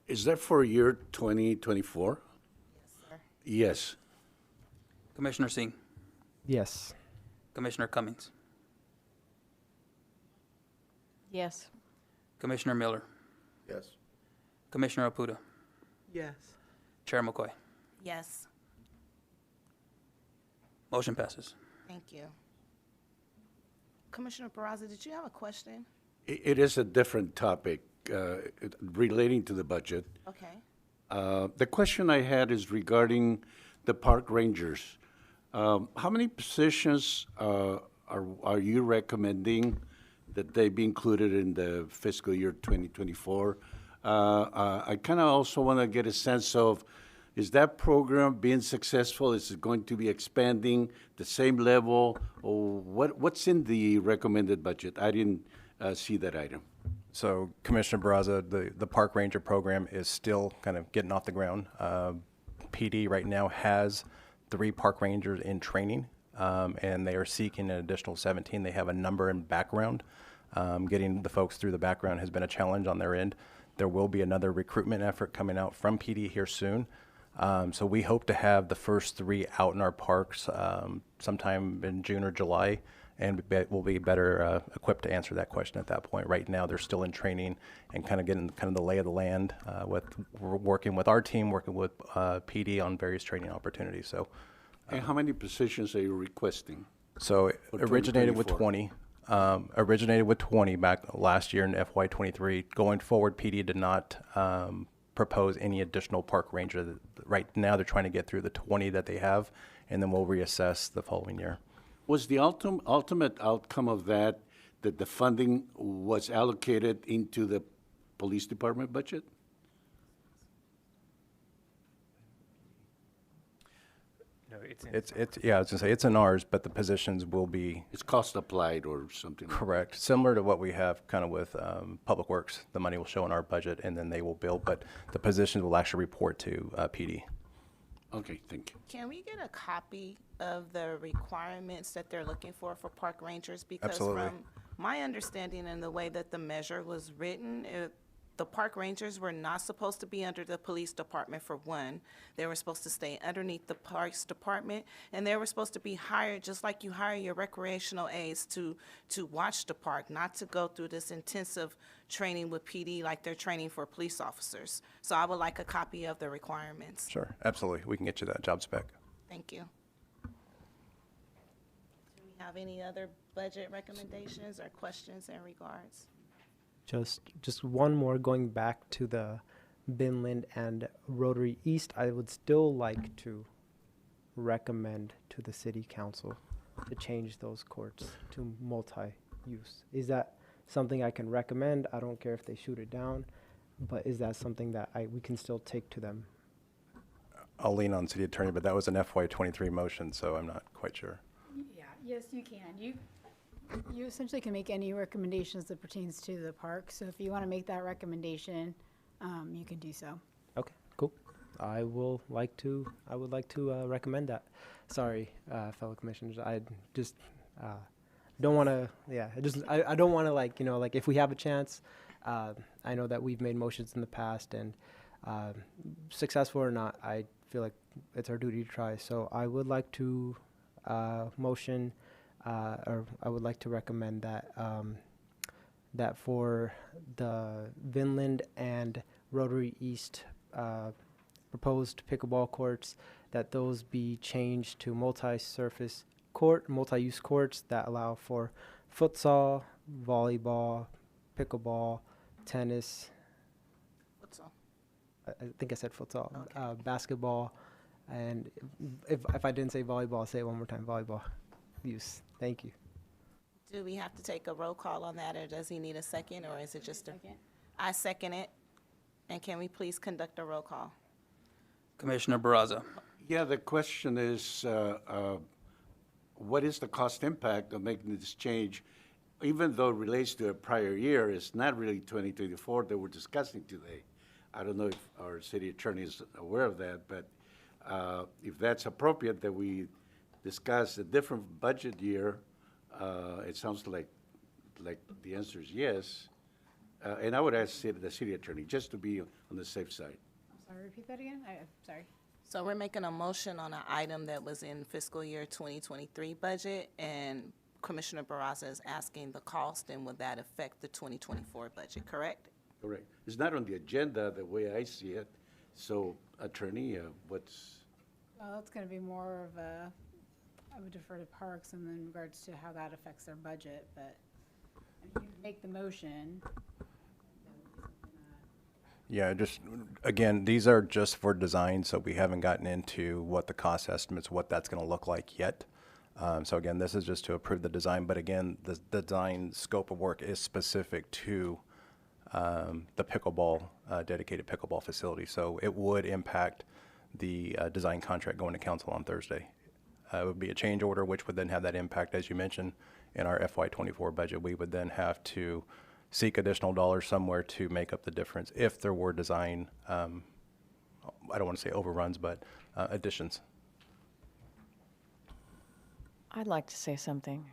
Is that for year 2024? Yes, sir. Yes. Commissioner Singh. Yes. Commissioner Cummings. Yes. Commissioner Miller. Yes. Commissioner Apuda. Yes. Chair McCoy. Yes. Motion passes. Thank you. Commissioner Barraza, did you have a question? It is a different topic relating to the budget. Okay. The question I had is regarding the park rangers. How many positions are you recommending that they be included in the fiscal year 2024? I kind of also want to get a sense of, is that program being successful? Is it going to be expanding the same level? Or what's in the recommended budget? I didn't see that item. So Commissioner Barraza, the park ranger program is still kind of getting off the ground. PD right now has 3 park rangers in training, and they are seeking an additional 17. They have a number in background. Getting the folks through the background has been a challenge on their end. There will be another recruitment effort coming out from PD here soon. So we hope to have the first 3 out in our parks sometime in June or July, and we'll be better equipped to answer that question at that point. Right now, they're still in training and kind of getting kind of the lay of the land. We're working with our team, working with PD on various training opportunities. So, And how many positions are you requesting? so it For originated with 2024? 20. Originated with 20 back last year in FY23. Going forward, PD did not propose any additional park ranger. Right now, they're trying to get through the 20 that they have, and then we'll reassess the following year. Was the ultimate outcome of that the funding was allocated into the police department budget? No, it's in. Yeah, I was gonna say it's in ours, but the positions will be It's cost applied or something? correct, similar to what we have kind of with Public Works. The money will show in our budget, and then they will bill, but the positions will actually report to PD. Okay, thank you. Can we get a copy of the requirements that they're looking for park rangers? Because Absolutely. from my understanding and the way that the measure was written, the park rangers were not supposed to be under the police department for one. They were supposed to stay underneath the parks department, and they were supposed to be hired just like you hire your recreational aides to watch the park, not to go through this intensive training with PD like they're training for police officers. So I would like a copy of the requirements. Sure, absolutely. We can get you that job spec. Thank you. Do we have any other budget recommendations or questions in regards? Just one more, going back to the Binland and Rotary East, I would still like to recommend to the city council to change those courts to multi-use. Is that something I can recommend? I don't care if they shoot it down, but is that something that we can still take to them? I'll lean on city attorney, but that was an FY23 motion, so I'm not quite sure. Yeah, yes, you can. You essentially can make any recommendations that pertains to the park. So if you want to make that recommendation, you can do so. Okay, cool. I would like to recommend that. Sorry, fellow commissioners. I just don't want to. Yeah, I don't want to, like if we have a chance. I know that we've made motions in the past, and successful or not, I feel like it's our duty to try. So I would like to motion, or I would like to recommend that that for the Vinland and Rotary East proposed pickleball courts, that those be changed to multi-use courts that allow for futsal, volleyball, pickleball, tennis. Futsal. I think I said futsal. Okay. Basketball, and if I didn't say volleyball, I'll say it one more time. Volleyball use. Thank you. Do we have to take a roll call on that, or does he need a second, or is it just a? Second. I second it. And can we please conduct a roll call? Commissioner Barraza. Yeah, the question is, what is the cost impact of making this change? Even though it relates to a prior year, it's not really 2024 that we're discussing today. I don't know if our city attorney is aware of that, but if that's appropriate, that we discuss a different budget year, it sounds like the answer is yes. And I would ask the city attorney, just to be on the safe side. I'm sorry, repeat that again? Sorry. So we're making a motion on an item that was in fiscal year 2023 budget, and Commissioner Barraza is asking the cost, and would that affect the 2024 budget, correct? Correct. It's not on the agenda the way I see it. So, attorney, what's? Well, it's going to be more of I would defer to Parks in regards to how that affects their budget, but if you make the motion. Yeah, just, again, these are just for design, so we haven't gotten into what the cost estimates, what that's going to look like yet. So again, this is just to approve the design, but again, the design scope of work is specific to the pickleball, dedicated pickleball facility. So it would impact the design contract going to council on Thursday. It would be a change order, which would then have that impact, as you mentioned, in our FY24 budget. We would then have to seek additional dollars somewhere to make up the difference if there were design, I don't want to say overruns, but additions. I'd like to say something.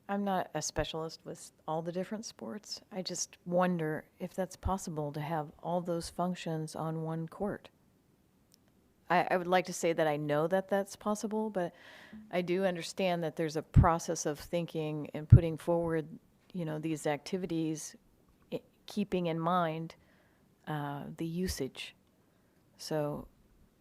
I'm not a specialist with all the different sports. I just wonder if that's possible to have all those functions on one court. I would like to say that I know that that's possible, but I do understand that there's a process of thinking and putting forward, these activities, keeping in mind the usage. So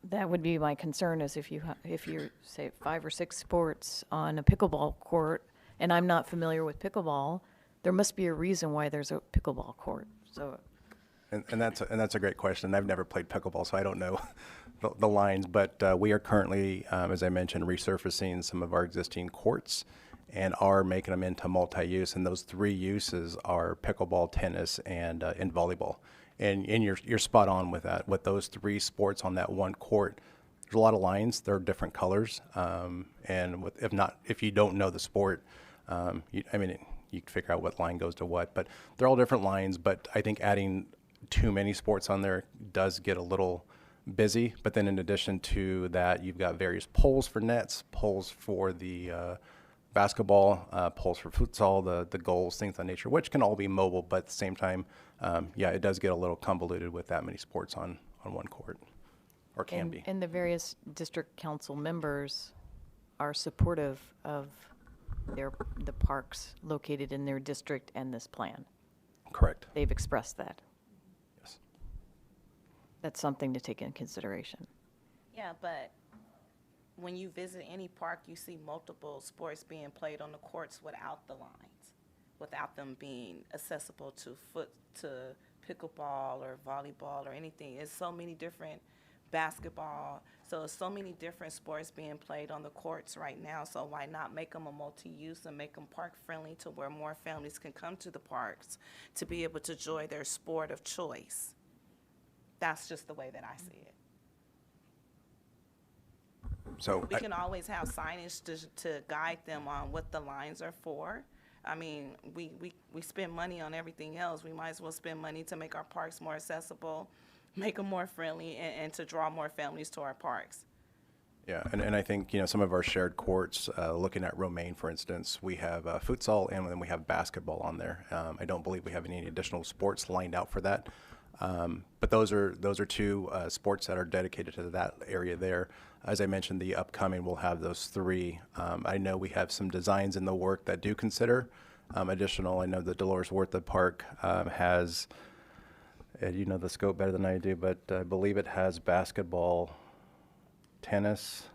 that would be my concern, is if you're say 5 or 6 sports on a pickleball court, and I'm not familiar with pickleball, there must be a reason why there's a pickleball court. So. And that's a great question. I've never played pickleball, so I don't know the lines. But we are currently, as I mentioned, resurfacing some of our existing courts and are making them into multi-use. And those 3 uses are pickleball, tennis, and volleyball. And you're spot on with that. With those 3 sports on that one court, there's a lot of lines. They're different colors. And if you don't know the sport, you can figure out what line goes to what. But they're all different lines. But I think adding too many sports on there does get a little busy. But then in addition to that, you've got various poles for nets, poles for the basketball, poles for futsal, the goals, things of that nature, which can all be mobile, but at the same time, yeah, it does get a little convoluted with that many sports on one court, or can be. And the various district council members are supportive of the parks located in their district and this plan. Correct. They've expressed that. Yes. That's something to take in consideration. Yeah, but when you visit any park, you see multiple sports being played on the courts without the lines, without them being accessible to pickleball or volleyball or anything. There's so many different basketball. So there's so many different sports being played on the courts right now. So why not make them a multi-use and make them park-friendly to where more families can come to the parks to be able to enjoy their sport of choice? That's just the way that I see it. So We can always have signage to guide them on what the lines are for. I mean, we spend money on everything else. We might as well spend money to make our parks more accessible, make them more friendly, and to draw more families to our parks. Yeah, and I think, some of our shared courts, looking at Romaine, for instance, we have futsal and then we have basketball on there. I don't believe we have any additional sports lined out for that. But those are two sports that are dedicated to that area there. As I mentioned, the upcoming will have those three. I know we have some designs in the work that do consider additional. I know the Dolores Huerta Park has, you know the scope better than I do, but I believe it has basketball, tennis,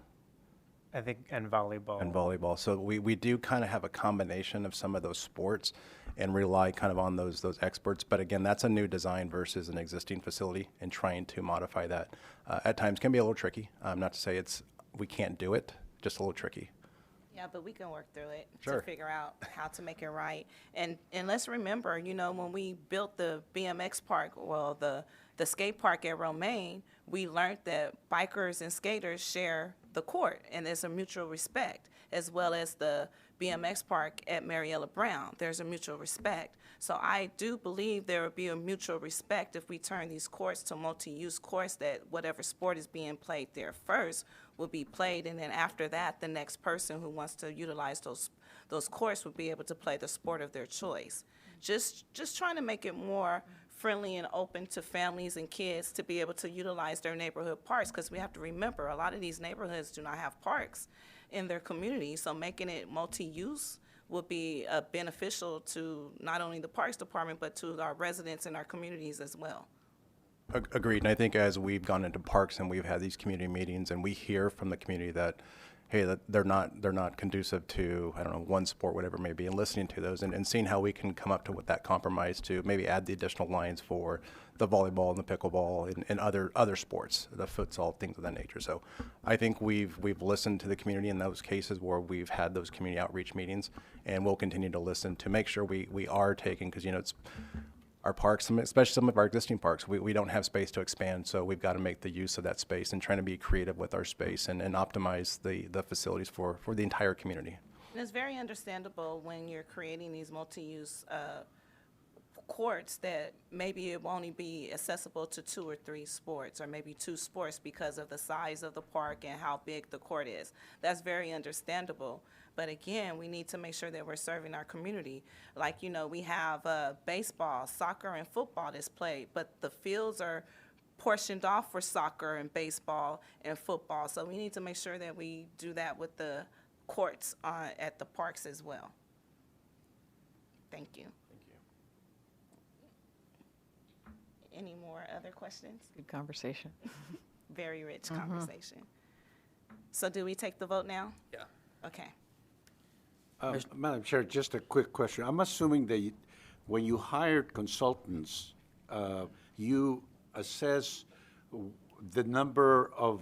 I think, and volleyball. and volleyball. So we do kind of have a combination of some of those sports and rely kind of on those experts. But again, that's a new design versus an existing facility, and trying to modify that at times can be a little tricky. Not to say we can't do it, just a little tricky. Yeah, but we can work through it Sure. to figure out how to make it right. And let's remember, when we built the BMX park, well, the skate park at Romaine, we learned that bikers and skaters share the court, and there's a mutual respect, as well as the BMX park at Mariella Brown. There's a mutual respect. So I do believe there would be a mutual respect if we turn these courts to multi-use courts, that whatever sport is being played there first will be played, and then after that, the next person who wants to utilize those courts would be able to play the sport of their choice. Just trying to make it more friendly and open to families and kids to be able to utilize their neighborhood parks, because we have to remember a lot of these neighborhoods do not have parks in their community, so making it multi-use will be beneficial to not only the Parks Department, but to our residents and our communities as well. Agreed. And I think as we've gone into parks and we've had these community meetings, and we hear from the community that, hey, that they're not conducive to, I don't know, one sport, whatever it may be, and listening to those and seeing how we can come up to with that compromise to maybe add the additional lines for the volleyball and the pickleball and other sports, the futsal, things of that nature. So I think we've listened to the community in those cases where we've had those community outreach meetings, and we'll continue to listen to make sure we are taking, because it's our parks, especially some of our existing parks, we don't have space to expand, so we've got to make the use of that space and trying to be creative with our space and optimize the facilities for the entire community. And it's very understandable when you're creating these multi-use courts that maybe it will only be accessible to 2 or 3 sports, or maybe 2 sports because of the size of the park and how big the court is. That's very understandable. But again, we need to make sure that we're serving our community. Like, we have baseball, soccer, and football that's played, but the fields are portioned off for soccer and baseball and football. So we need to make sure that we do that with the courts at the parks as well. Thank you. Any more other questions? Good conversation. Very rich conversation. So do we take the vote now? Yeah. Okay. Madam Chair, just a quick question. I'm assuming that when you hired consultants, you assess the number of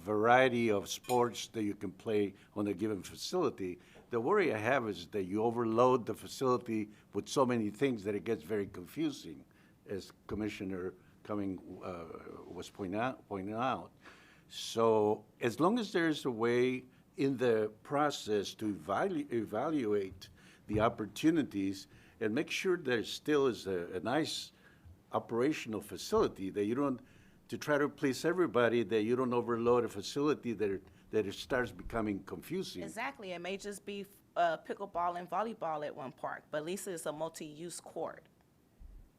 variety of sports that you can play on a given facility. The worry I have is that you overload the facility with so many things that it gets very confusing, as Commissioner Cumming was pointing out. So as long as there's a way in the process to evaluate the opportunities and make sure there still is a nice operational facility, that you don't, to try to please everybody, that you don't overload a facility that it starts becoming confusing. Exactly. It may just be pickleball and volleyball at one park, but at least it's a multi-use court.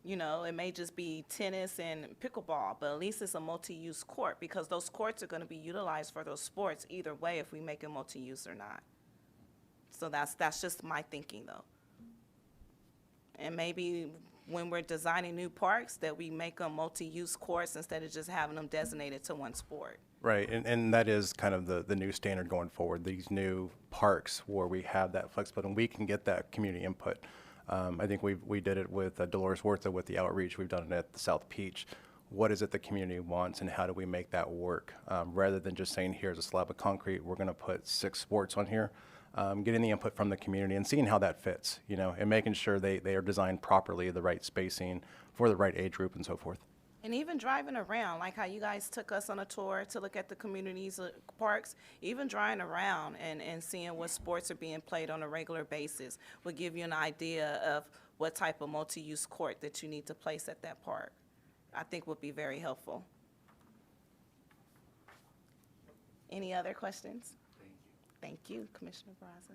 You know, it may just be tennis and pickleball, but at least it's a multi-use court because those courts are going to be utilized for those sports either way if we make it multi-use or not. So that's just my thinking, though. And maybe when we're designing new parks, that we make them multi-use courts instead of just having them designated to one sport. Right, and that is kind of the new standard going forward, these new parks where we have that flexibility and we can get that community input. I think we did it with Dolores Huerta with the outreach. We've done it at the South Peach. What is it the community wants and how do we make that work? Rather than just saying, here's a slab of concrete, we're going to put 6 sports on here. Getting the input from the community and seeing how that fits, you know, and making sure they are designed properly, the right spacing for the right age group and so forth. And even driving around, like how you guys took us on a tour to look at the community's parks, even driving around and seeing what sports are being played on a regular basis will give you an idea of what type of multi-use court that you need to place at that park. I think would be very helpful. Any other questions? Thank you, Commissioner Braza.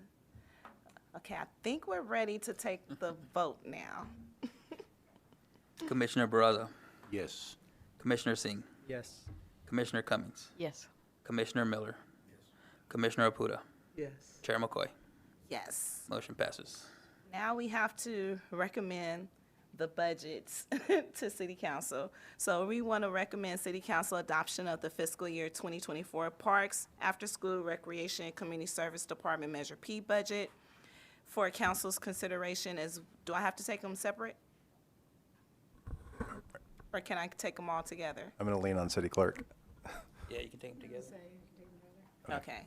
Okay, I think we're ready to take the vote now. Commissioner Barraza, Yes. Commissioner Singh, Yes. Commissioner Cummings, Yes. Commissioner Miller, Commissioner Apuda, Yes. Chair McCoy. Yes. Motion passes. Now we have to recommend the budgets to City Council. So we want to recommend City Council adoption of the fiscal year 2024 Parks, After School Recreation and Community Service Department Measure P budget for Council's consideration. Do I have to take them separate? Or can I take them all together? I'm going to lean on City Clerk. Yeah, you can take them together. So you can take them together.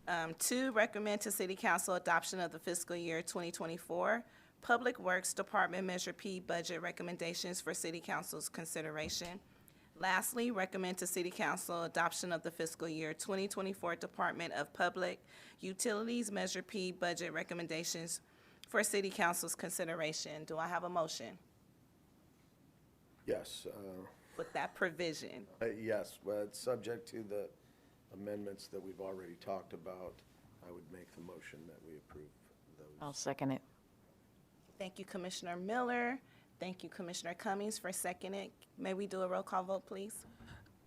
Okay. 2, recommend to City Council adoption of the fiscal year 2024 Public Works Department Measure P budget recommendations for City Council's consideration. Lastly, recommend to City Council adoption of the fiscal year 2024 Department of Public Utilities Measure P budget recommendations for City Council's consideration. Do I have a motion Yes, with that provision? yes, but it's subject to the amendments that we've already talked about. I would make the motion that we approve those. I'll second it. Thank you, Commissioner Miller. Thank you, Commissioner Cummings, for seconding. May we do a roll call vote, please?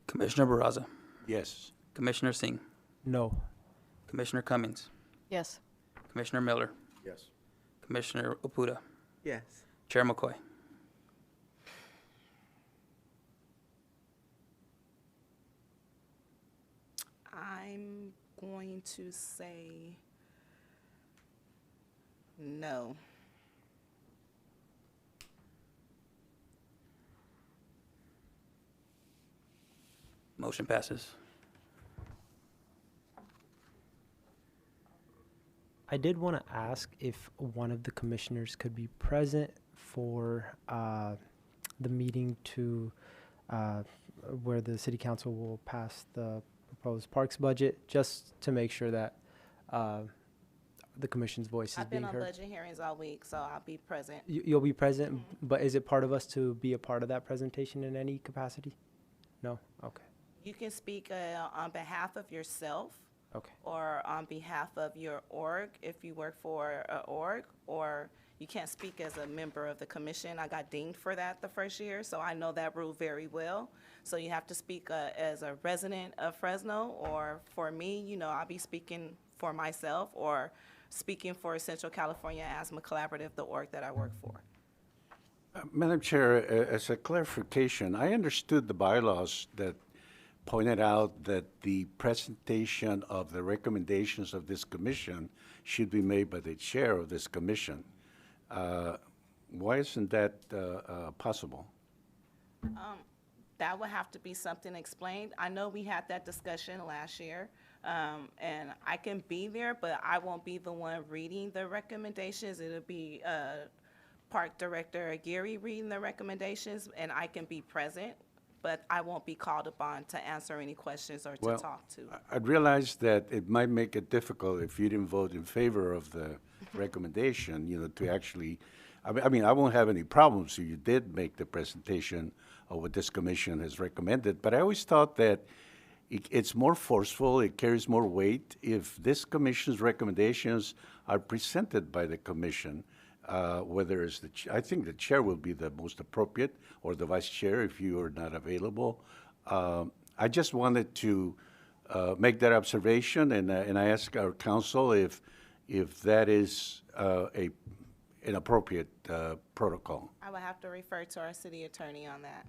Commissioner Barraza, Yes. Commissioner Singh, No. Commissioner Cummings, Yes. Commissioner Miller, Yes. Commissioner Apuda, Yes. Chair McCoy. I'm going to say no. Motion passes. I did want to ask if one of the commissioners could be present for the meeting to where the city council will pass the proposed parks budget, just to make sure that the commission's voice is I've being been on heard. budget hearings all week, so I'll be present. You'll be present, but is it part of us to be a part of that presentation in any capacity? No? Okay. You can speak on behalf of yourself Okay. or on behalf of your org if you work for an org, or you can't speak as a member of the commission. I got dinged for that the first year, so I know that rule very well. So you have to speak as a resident of Fresno, or for me, you know, I'll be speaking for myself or speaking for Central California Asthma Collaborative, the org that I work for. Madam Chair, as a clarification, I understood the bylaws that pointed out that the presentation of the recommendations of this commission should be made by the chair of this commission. Why isn't that possible? That would have to be something explained. I know we had that discussion last year, and I can be there, but I won't be the one reading the recommendations. It'll be Park Director Aguirre reading the recommendations, and I can be present, but I won't be called upon to answer any questions or to Well, talk to. I realize that it might make it difficult if you didn't vote in favor of the recommendation, you know, to actually, I mean, I won't have any problems if you did make the presentation of what this commission has recommended, but I always thought that it's more forceful, it carries more weight if this commission's recommendations are presented by the commission, whether it's I think the chair will be the most appropriate, or the vice chair if you are not available. I just wanted to make that observation, and I ask our council if that is an appropriate protocol. I would have to refer to our city attorney on that.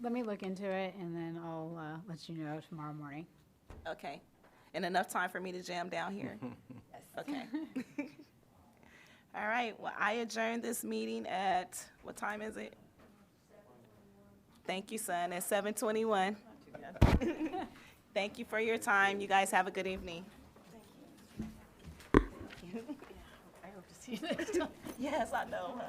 Let me look into it, and then I'll let you know tomorrow morning. Okay. And enough time for me to jam down here? Yes. Okay. All right, well, I adjourn this meeting at, what time is it? Thank you, son, at 7:21. Thank you for your time. You guys have a good evening. I hope to see you next time. Yes, I know.